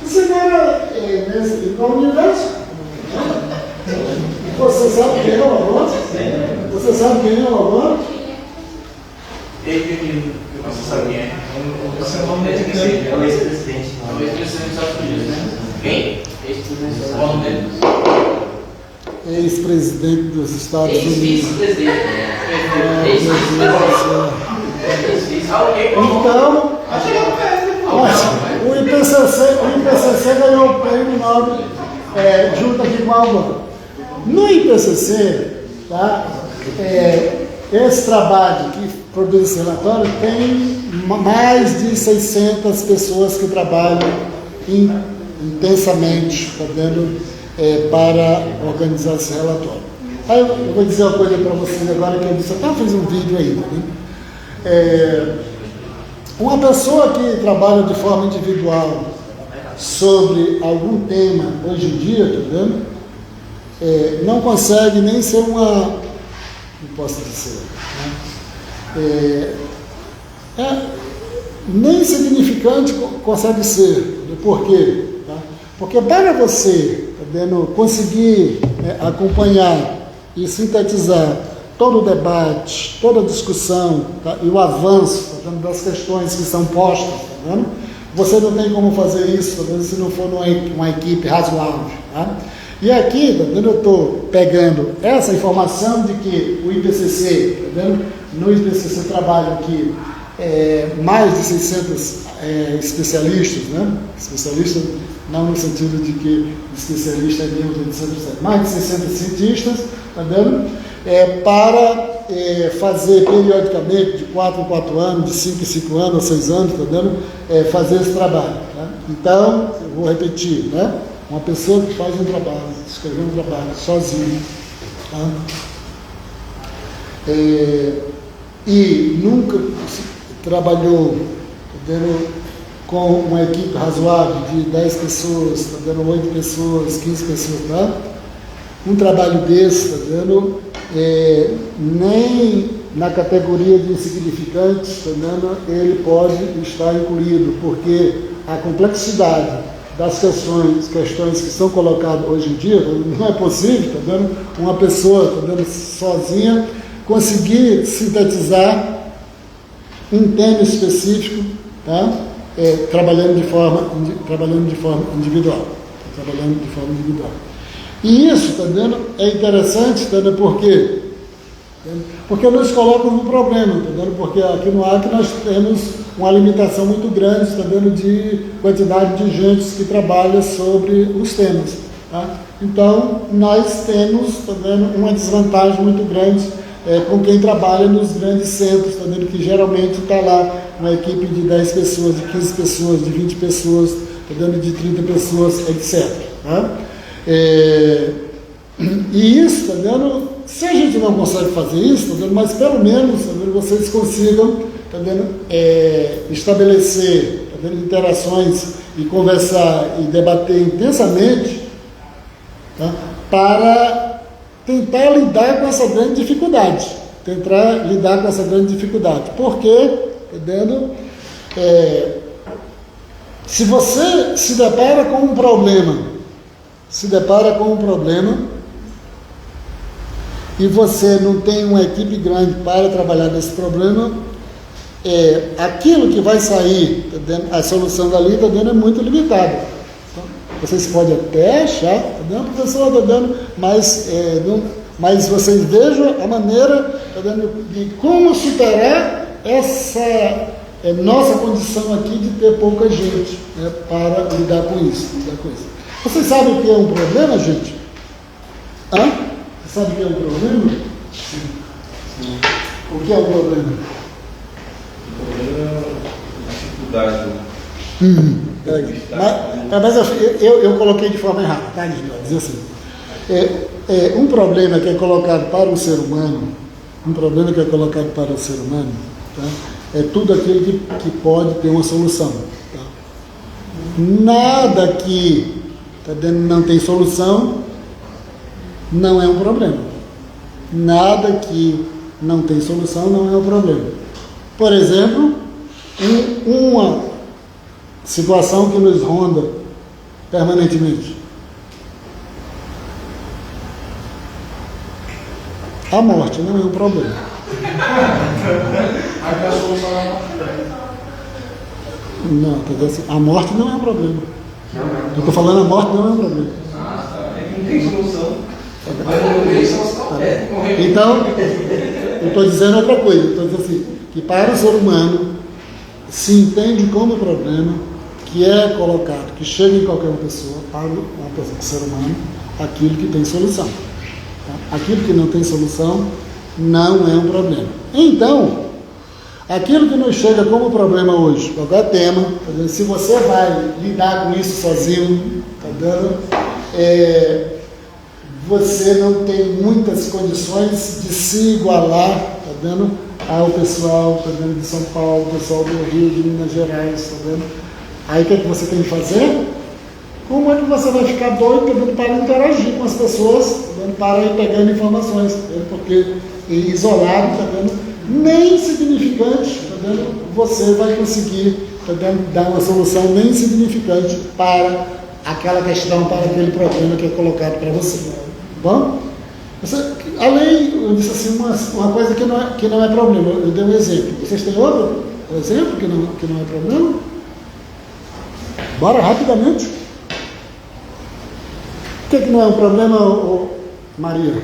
Você mora no universo? Você sabe quem é o Al Gore? Você sabe quem é o Al Gore? Você sabe quem é? Você não é o ex-presidente. É o ex-presidente dos Estados Unidos, né? Quem? Ex-presidente dos Estados Unidos. Ex-presidente dos Estados Unidos. Ex-vice-presidente. Então, o IPCC ganhou o Prêmio Nobel junto aqui com a Al Gore. No IPCC, tá, esse trabalho que produz esse relatório tem mais de 600 pessoas que trabalham intensamente, tá vendo, para organizar esse relatório. Aí eu vou dizer uma coisa para vocês agora, que eu disse, até fiz um vídeo ainda, né? Uma pessoa que trabalha de forma individual sobre algum tema hoje em dia, tá vendo? Não consegue nem ser não posso dizer, né? Nem significante consegue ser. Por quê? Tá? Porque para você, tá vendo, conseguir acompanhar e sintetizar todo o debate, toda a discussão, tá? E o avanço, tá vendo, das questões que são postas, tá vendo? Você não tem como fazer isso, tá vendo, se não for uma equipe razoável. Tá? E aqui, tá vendo, eu estou pegando essa informação de que o IPCC, tá vendo, no IPCC trabalham aqui mais de 600 especialistas, né? Especialistas não no sentido de que especialista é menos de 100%, mais de 600 cientistas, tá vendo? Para fazer periodicamente, de 4 em 4 anos, de 5 em 5 anos, ou 6 anos, tá vendo? Fazer esse trabalho. Tá? Então, eu vou repetir, né? Uma pessoa que faz um trabalho, escrever um trabalho sozinho, tá? E nunca trabalhou, tá vendo, com uma equipe razoável de 10 pessoas, tá vendo, 8 pessoas, 15 pessoas, tá? Um trabalho desse, tá vendo, nem na categoria de insignificantes, tá vendo, ele pode estar incluído, porque a complexidade das questões que são colocadas hoje em dia, não é possível, tá vendo, uma pessoa, tá vendo, sozinha, conseguir sintetizar um tema específico, tá? Trabalhando de forma individual. E isso, tá vendo, é interessante, tá vendo, por quê? Porque nos colocam no problema, tá vendo? Porque aqui no Acre nós temos uma limitação muito grande, tá vendo, de quantidade de gente que trabalha sobre os temas, tá? Então, nós temos, tá vendo, uma desvantagem muito grande com quem trabalha nos grandes centros, tá vendo, que geralmente está lá uma equipe de 10 pessoas, de 15 pessoas, de 20 pessoas, tá vendo, de 30 pessoas, etc. Tá? E isso, tá vendo, se a gente não consegue fazer isso, tá vendo, mas pelo menos, tá vendo, vocês consigam, tá vendo, estabelecer, tá vendo, interações e conversar e debater intensamente, tá, para tentar lidar com essa grande dificuldade. Porque, tá vendo, se você se depara com um problema, e você não tem uma equipe grande para trabalhar nesse problema, aquilo que vai sair, tá vendo, a solução dali, tá vendo, é muito limitada. Então, vocês podem até achar, tá vendo, professor, tá vendo, mas vocês vejam a maneira, tá vendo, de como superar essa nossa condição aqui de ter pouca gente, né, para lidar com isso. Vocês sabem o que é um problema, gente? Você sabe o que é um problema? Sim. O que é um problema? O problema é a dificuldade. Mas eu coloquei de forma errada, tá? Dizer assim. Um problema que é colocado para o ser humano, tá? É tudo aquilo que pode ter uma solução. Tá? Nada que não tem solução não é um problema. Nada que não tem solução não é um problema. Por exemplo, uma situação que nos ronda permanentemente. A morte não é um problema. Não, assim, a morte não é um problema. Eu estou falando, a morte não é um problema. Não tem solução. Então, eu estou dizendo outra coisa. Estou dizendo assim, que para o ser humano se entende como problema que é colocado, que chega em qualquer pessoa, para uma pessoa, ser humano, aquilo que tem solução. Tá? Aquilo que não tem solução não é um problema. Então, aquilo que nos chega como problema hoje, qualquer tema, se você vai lidar com isso sozinho, você não tem muitas condições de se igualar, ao pessoal, de São Paulo, pessoal do Rio, de Minas Gerais, Aí o que você tem que fazer? Como é que você vai ficar doido para interagir com as pessoas, para ir pegando informações, porque isolado, nem significante, você vai conseguir dar uma solução nem significante para aquela questão, para aquele problema que é colocado para você. Bom? Além, eu disse assim, uma coisa que não é problema, eu dei um exemplo. Vocês têm outro exemplo que não é problema? Bora rapidamente. O que não é um problema, Maria?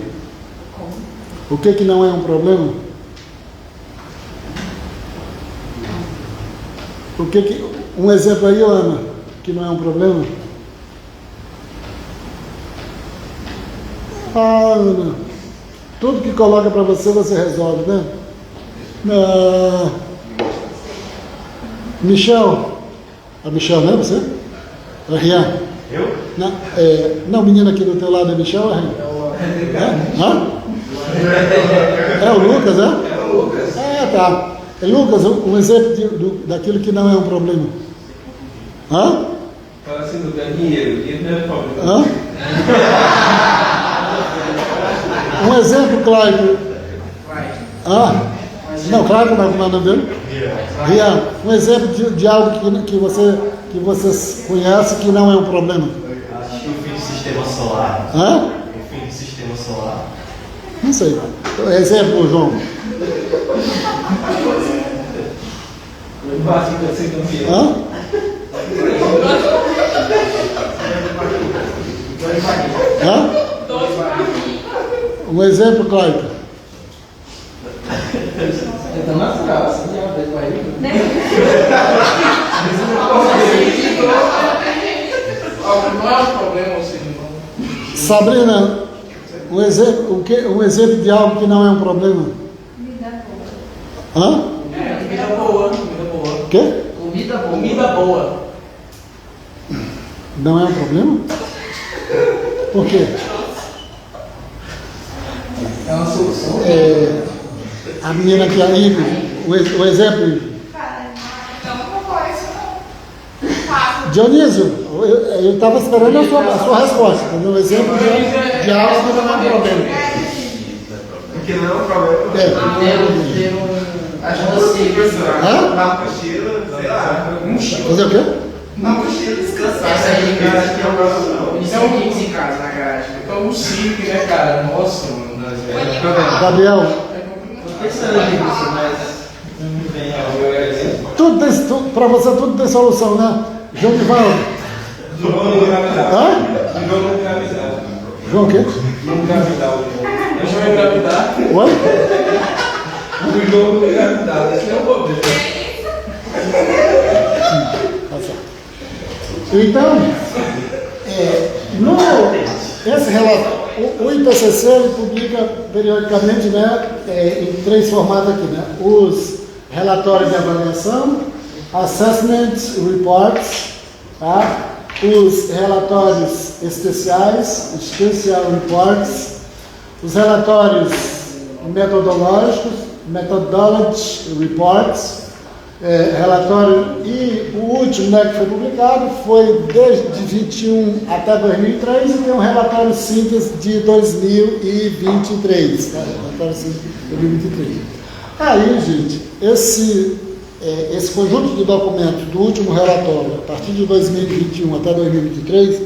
O que não é um problema? Um exemplo aí, Ana, que não é um problema? Ah, Ana, tudo que coloca para você resolve, né? Michel, a Michel, não é você? A Rian? Eu? Não, o menino aqui do teu lado é Michel ou é Rian? É o Lucas, é? É o Lucas. Tá. Lucas, um exemplo daquilo que não é um problema. Fala assim, não tem dinheiro não é problema. Um exemplo, Cláudio. Não, Cláudio não é o nome dele? Rian, um exemplo de algo que você conhece que não é um problema. Acho que o fim do sistema solar. O fim do sistema solar. Não sei. Exemplo, João. O básico é ser campeão. Um exemplo, Cláudio. É tão natural, assim, não é um problema, Sabrina, um exemplo de algo que não é um problema. Comida boa. O quê? Comida boa. Não é um problema? Por quê? É uma solução. A menina aqui, a Ive, o exemplo. Dionísio, eu estava esperando a sua resposta. O exemplo de algo que não é um problema. Porque não é um problema. Ajuda simples. Na mochila, sei lá. Fazer o quê? Na mochila, descansar. Essa aí, cara, aqui é um problema. Isso é um mix em casa, na garagem. É um simples, né, cara? Nossa, mano. Gabriel, para você tudo tem solução, né? João Divaldo. João engravidar. João engravidar. João o quê? João engravidar. Eu já vou engravidar. Oi? O jogo engravidar. Esse é o problema. Então, esse relatório, o IPCC ele publica periodicamente, né, em 3 formatos aqui, né? Os relatórios de avaliação, assessment reports, tá? Os relatórios especiais, special reports, os relatórios metodológicos, methodology reports, relatório, e o último, né, que foi publicado foi desde 21 até 2003 e tem um relatório síntese de 2023, tá? Relatório síntese de 2023. Aí, gente, esse conjunto de documentos do último relatório, a partir de 2021 até 2023,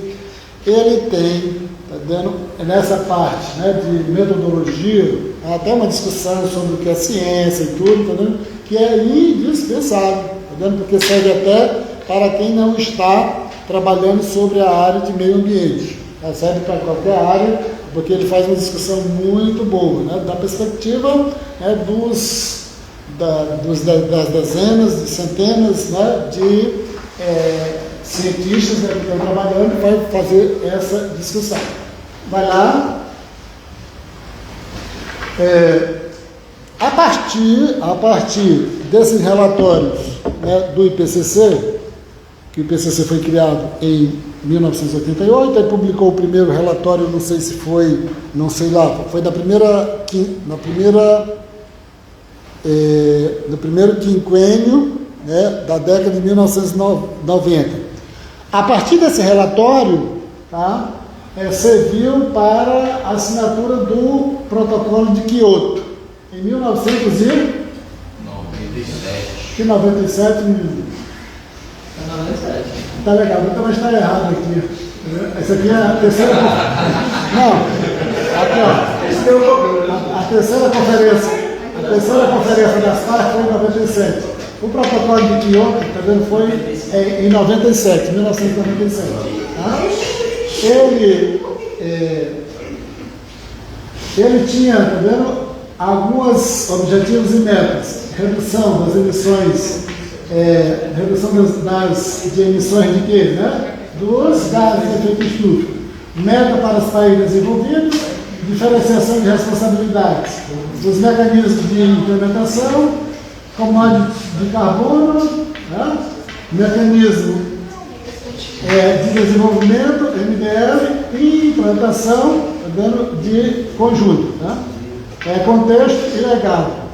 ele tem, tá vendo, nessa parte, né, de metodologia, até uma discussão sobre o que é ciência e tudo, tá vendo, que é indispensável, tá vendo, porque serve até para quem não está trabalhando sobre a área de meio ambiente, tá? Serve para qualquer área, porque ele faz uma discussão muito boa, né, da perspectiva, né, das dezenas, de centenas, né, de cientistas, né, que estão trabalhando e vai fazer essa discussão. Vai lá. A partir desses relatórios, né, do IPCC, que o IPCC foi criado em 1988, aí publicou o primeiro relatório, não sei se foi, não sei lá, foi no primeiro quinquênio, né, da década de 1990. A partir desse relatório, tá, serviu para a assinatura do Protocolo de Kyoto, em 1997. Tá legal, nunca mais está errado aqui. Essa aqui é a terceira. Não, aqui ó. Esse deu a terceira conferência. A terceira conferência das partes foi em 97. O protocolo de Kyoto, tá vendo, foi em 97, 1997. Tá? Ele tinha, tá vendo, alguns objetivos e metas. Redução das emissões, redução de emissões de quê? Né? Dos gases de efeito estufa. Meta para os países desenvolvidos, diferenciação de responsabilidades, os mecanismos de implementação, commodity de carbono, né? Mecanismo de desenvolvimento, MDR, e implantação, tá vendo, de conjunto. Tá? Contexto e legado.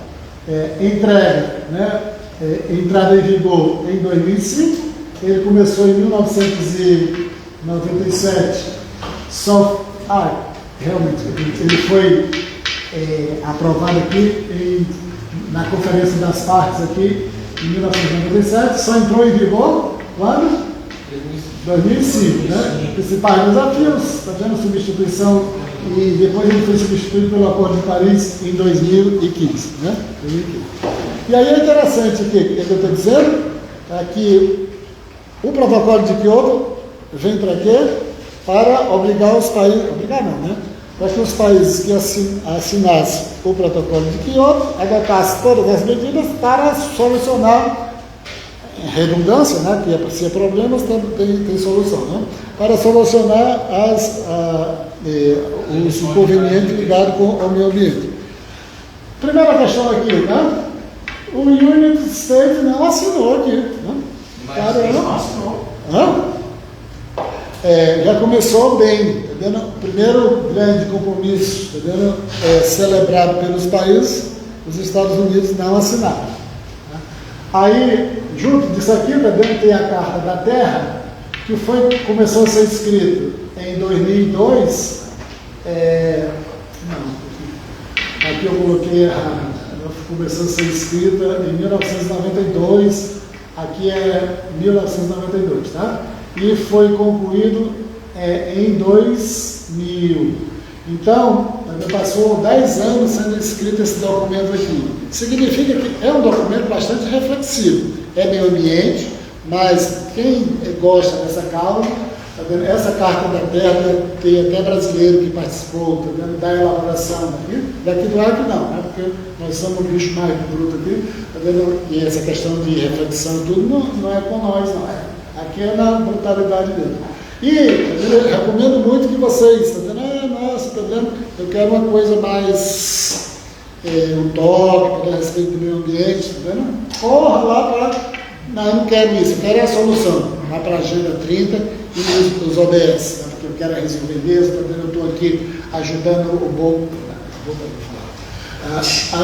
Entrega, né? Entrada em vigor em 2005, ele começou em 1997, realmente, ele foi aprovado aqui na Conferência das Partes aqui em 1997, só entrou em vigor quando? 2005, né? Principais desafios, está vendo, substituição, e depois ele foi substituído pelo Acordo de Paris em 2015, né? 2015. E aí é interessante o que eu estou dizendo, é que o protocolo de Kyoto vem para quê? Para obrigar os países, obrigar não, né? Para que os países que assinassem o protocolo de Kyoto adotassem todas as medidas para solucionar redundância, né? Que se é problemas, tem solução, né? Para solucionar os inconvenientes ligados com o meio ambiente. Primeira questão aqui, né? O United States não assinou aqui, né? Mas não assinou. Já começou bem, tá vendo? O primeiro grande compromisso, tá vendo? Celebrado pelos países, os Estados Unidos não assinaram. Tá? Aí, junto disso aqui, tá vendo? Tem a Carta da Terra, que começou a ser escrita em 2002. Aqui eu coloquei errado. Começou a ser escrita em 1992, aqui é 1992, tá? E foi concluído em 2000. Então, passou 10 anos sendo escrito esse documento aqui. Significa que é um documento bastante reflexivo. É meio ambiente, mas quem gosta dessa causa, tá vendo? Essa Carta da Terra, tem até brasileiro que participou, tá vendo? Da elaboração daqui do Acre não, né? Porque nós somos um bicho mais bruto aqui, tá vendo? E essa questão de reflexão e tudo não é com nós, não é. Aqui é na brutalidade dele. E eu recomendo muito que vocês, tá vendo? Nossa, tá vendo? Eu quero uma coisa mais utópica, a respeito do meio ambiente, tá vendo? Corra lá para. Não, eu não quero isso, eu quero a solução. Lá para a Agenda 30 e os OBS, né? Porque eu quero resolver mesmo, tá vendo? Eu estou aqui ajudando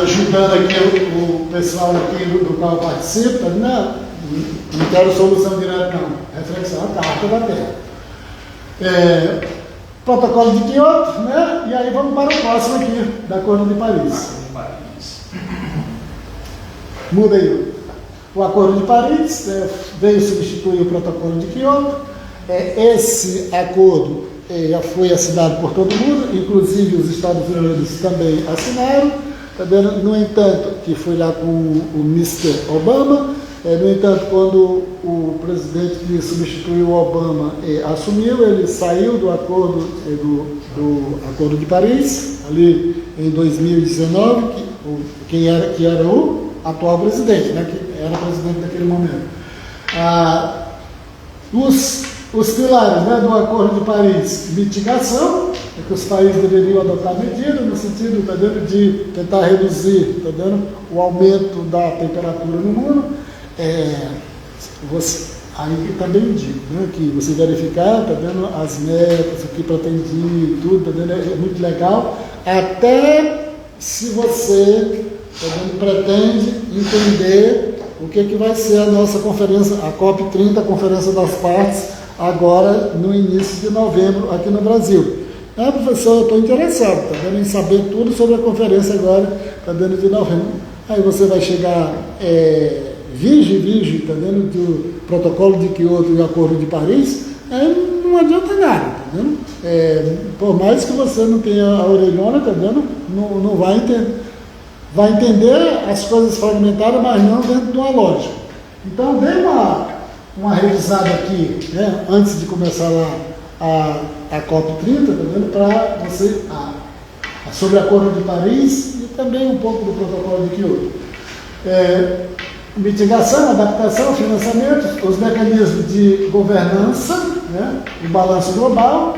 ajudando aqui o pessoal aqui do qual eu participo, tá vendo? Não quero solução direta, não. Reflexão, a Carta da Terra. Protocolo de Kyoto, né? E aí vamos para o próximo aqui, da Acordo de Paris. Muda aí. O Acordo de Paris veio substituir o Protocolo de Kyoto. Esse acordo já foi assinado por todo mundo, inclusive os Estados Unidos também assinaram. Tá vendo? No entanto, que foi lá com o Mr. Obama. No entanto, quando o presidente que substituiu o Obama assumiu, ele saiu do acordo de Paris, ali em 2019, que era o atual presidente, né, que era presidente naquele momento. Os pilares, né, do Acordo de Paris: mitigação, é que os países deveriam adotar medidas no sentido, tá vendo, de tentar reduzir, tá vendo, o aumento da temperatura no mundo. Aí também digo, né, que você verificar, tá vendo, as metas, o que pretendia, tudo, tá vendo, é muito legal, até se você, tá vendo, pretende entender o que vai ser a nossa conferência, a COP30, a Conferência das Partes, agora no início de novembro, aqui no Brasil. Professor, eu estou interessado, tá vendo, em saber tudo sobre a conferência agora, tá vendo, de novembro. Aí você vai chegar virgem, tá vendo, do protocolo de Kyoto e o Acordo de Paris, não adianta nada, tá vendo? Por mais que você não tenha a orelhona, tá vendo, não vai entender. Vai entender as coisas fragmentadas, mas não dentro de uma lógica. Então, dê uma revisada aqui, né, antes de começar lá a COP30, tá vendo, para você, sobre o Acordo de Paris e também um pouco do protocolo de Kyoto. Mitigação, adaptação, financiamento, os mecanismos de governança, né, o balanço global,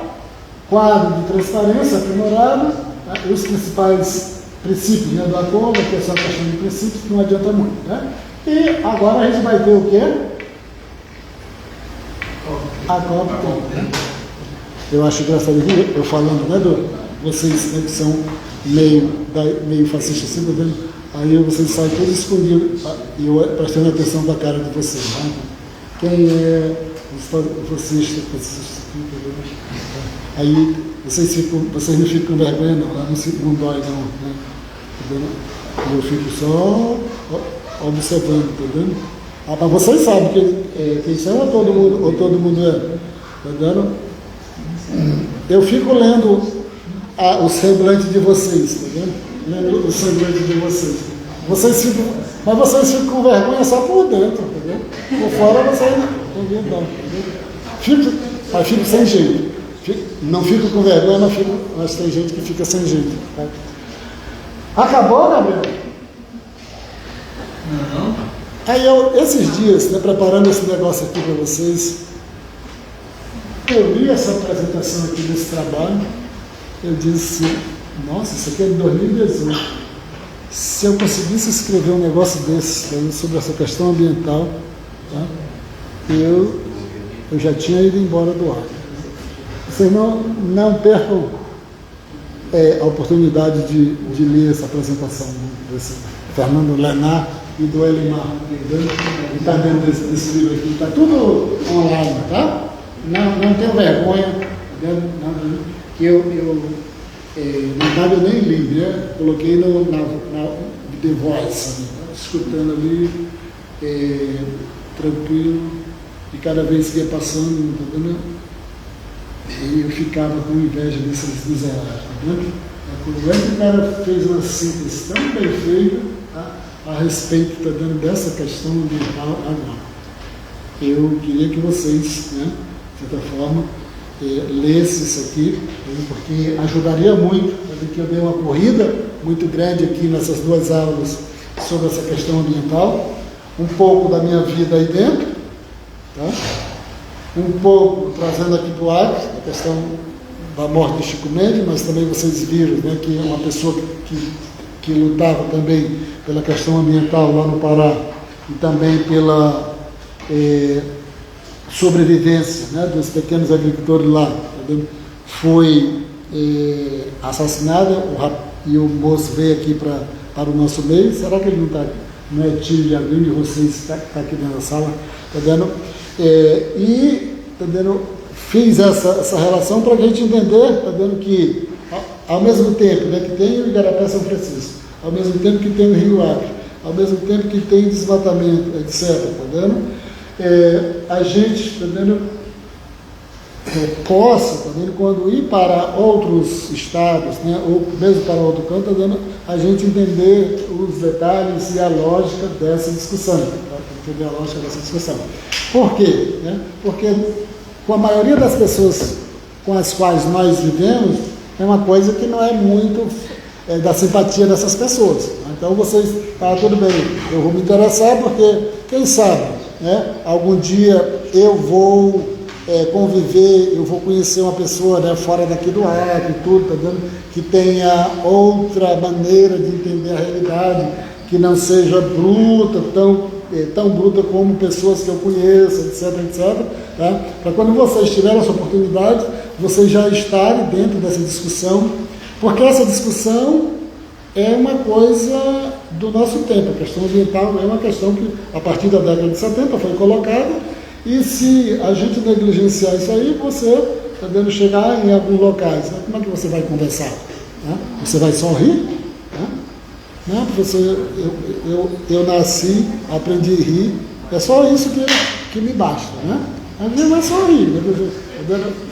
quadro de transparência aprimorado, tá, os principais princípios, né, do acordo, que é só questão de princípios, que não adianta muito. Né? E agora a gente vai ter o quê? A COP30. Né? Eu acho engraçado aqui, eu falando, né, vocês, né, que são meio fascistas, assim, tá vendo? Aí vocês saem todos escondidos, e eu prestando atenção da cara de vocês. Né? Quem é fascista? Aí vocês não ficam com vergonha, não, não dói, não. Né? Eu fico só observando, tá vendo? Mas vocês sabem quem são ou todo mundo é? Tá vendo? Eu fico lendo o semblante de vocês, tá vendo? Lendo o semblante de vocês. Mas vocês ficam com vergonha só por dentro, tá vendo? Por fora vocês não vendo, não. Mas fico sem jeito. Não fico com vergonha, mas tem gente que fica sem jeito. Tá? Acabou, Gabriel? Não. Aí esses dias, né, preparando esse negócio aqui para vocês, eu li essa apresentação aqui desse trabalho, eu disse, nossa, isso aqui é de 2018. Se eu conseguisse escrever um negócio desse, né, sobre essa questão ambiental, tá, eu já tinha ido embora do ar. Vocês não percam a oportunidade de ler essa apresentação, né, desse Fernando Lenar e do Elimar, entendeu? E está dentro desse livro aqui, está tudo online, tá? Não tenho vergonha, que eu eu nem li, né? Coloquei na The Voice, né? Escutando ali, tranquilo, e cada vez que ia passando, tá vendo? Eu ficava com inveja desses miseráveis, tá vendo? Como é que o cara fez uma síntese tão bem feita, tá, a respeito, tá vendo, dessa questão ambiental agora. Eu queria que vocês, né, de certa forma, lessem isso aqui, porque ajudaria muito, porque eu dei uma corrida muito grande aqui nessas duas aulas sobre essa questão ambiental, um pouco da minha vida aí dentro, tá? Um pouco trazendo aqui para o ar a questão da morte de Chico Mendes, mas também vocês viram, né, que é uma pessoa que lutava também pela questão ambiental lá no Pará e também pela sobrevivência, né, dos pequenos agricultores lá. Tá, foi assassinado e o moço veio aqui para o nosso meio. Será que ele não está? Não é tio de alguém de vocês que está aqui dentro da sala? Tá vendo? Tá vendo? Fiz essa relação para a gente entender, tá vendo, que ao mesmo tempo, né, que tem o Igarapé São Francisco, ao mesmo tempo que tem o Rio Acre, ao mesmo tempo que tem desmatamento, etc. Tá vendo? A gente, tá vendo, possa, tá vendo, quando ir para outros estados, né, ou mesmo para outro canto, tá vendo, a gente entender os detalhes e a lógica dessa discussão. Tá? Entender a lógica dessa discussão. Por quê? Né? Porque com a maioria das pessoas com as quais nós vivemos, é uma coisa que não é muito da simpatia dessas pessoas. Então vocês, tá, tudo bem, eu vou me interessar porque, quem sabe, né, algum dia eu vou conviver, eu vou conhecer uma pessoa, né, fora daqui do ar e tudo, tá vendo? Que tenha outra maneira de entender a realidade, que não seja bruta, tão bruta como pessoas que eu conheço, etc. Tá? Para quando vocês tiverem essa oportunidade, vocês já estarem dentro dessa discussão, porque essa discussão é uma coisa do nosso tempo. A questão ambiental é uma questão que, a partir da década de 70, foi colocada, e se a gente negligenciar isso aí, você está vendo chegar em alguns locais, né? Como é que você vai conversar? Né? Você vai só rir? Né? Não, professor, eu nasci, aprendi a rir, é só isso que me basta, né? A vida não é só rir,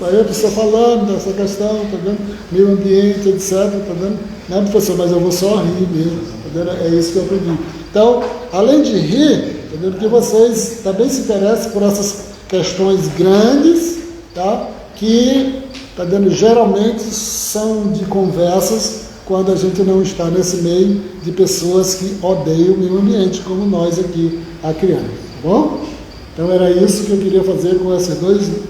aí a pessoa falando dessa questão, tá vendo? Meio ambiente, etc, tá vendo? Não, professor, mas eu vou só rir mesmo, tá vendo? É isso que eu aprendi. Então, além de rir, tá vendo? Que vocês também se interessem por essas questões grandes, tá? Que, tá vendo? Geralmente são de conversas quando a gente não está nesse meio de pessoas que odeiam o meio ambiente, como nós aqui a criamos, tá bom? Então era isso que eu queria fazer com esses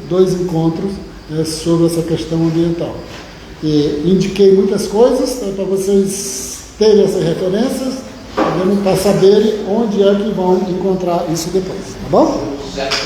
dois encontros, né, sobre essa questão ambiental. E indiquei muitas coisas, né, para vocês terem essas referências, para saberem onde é que vão encontrar isso depois, tá bom? Certo.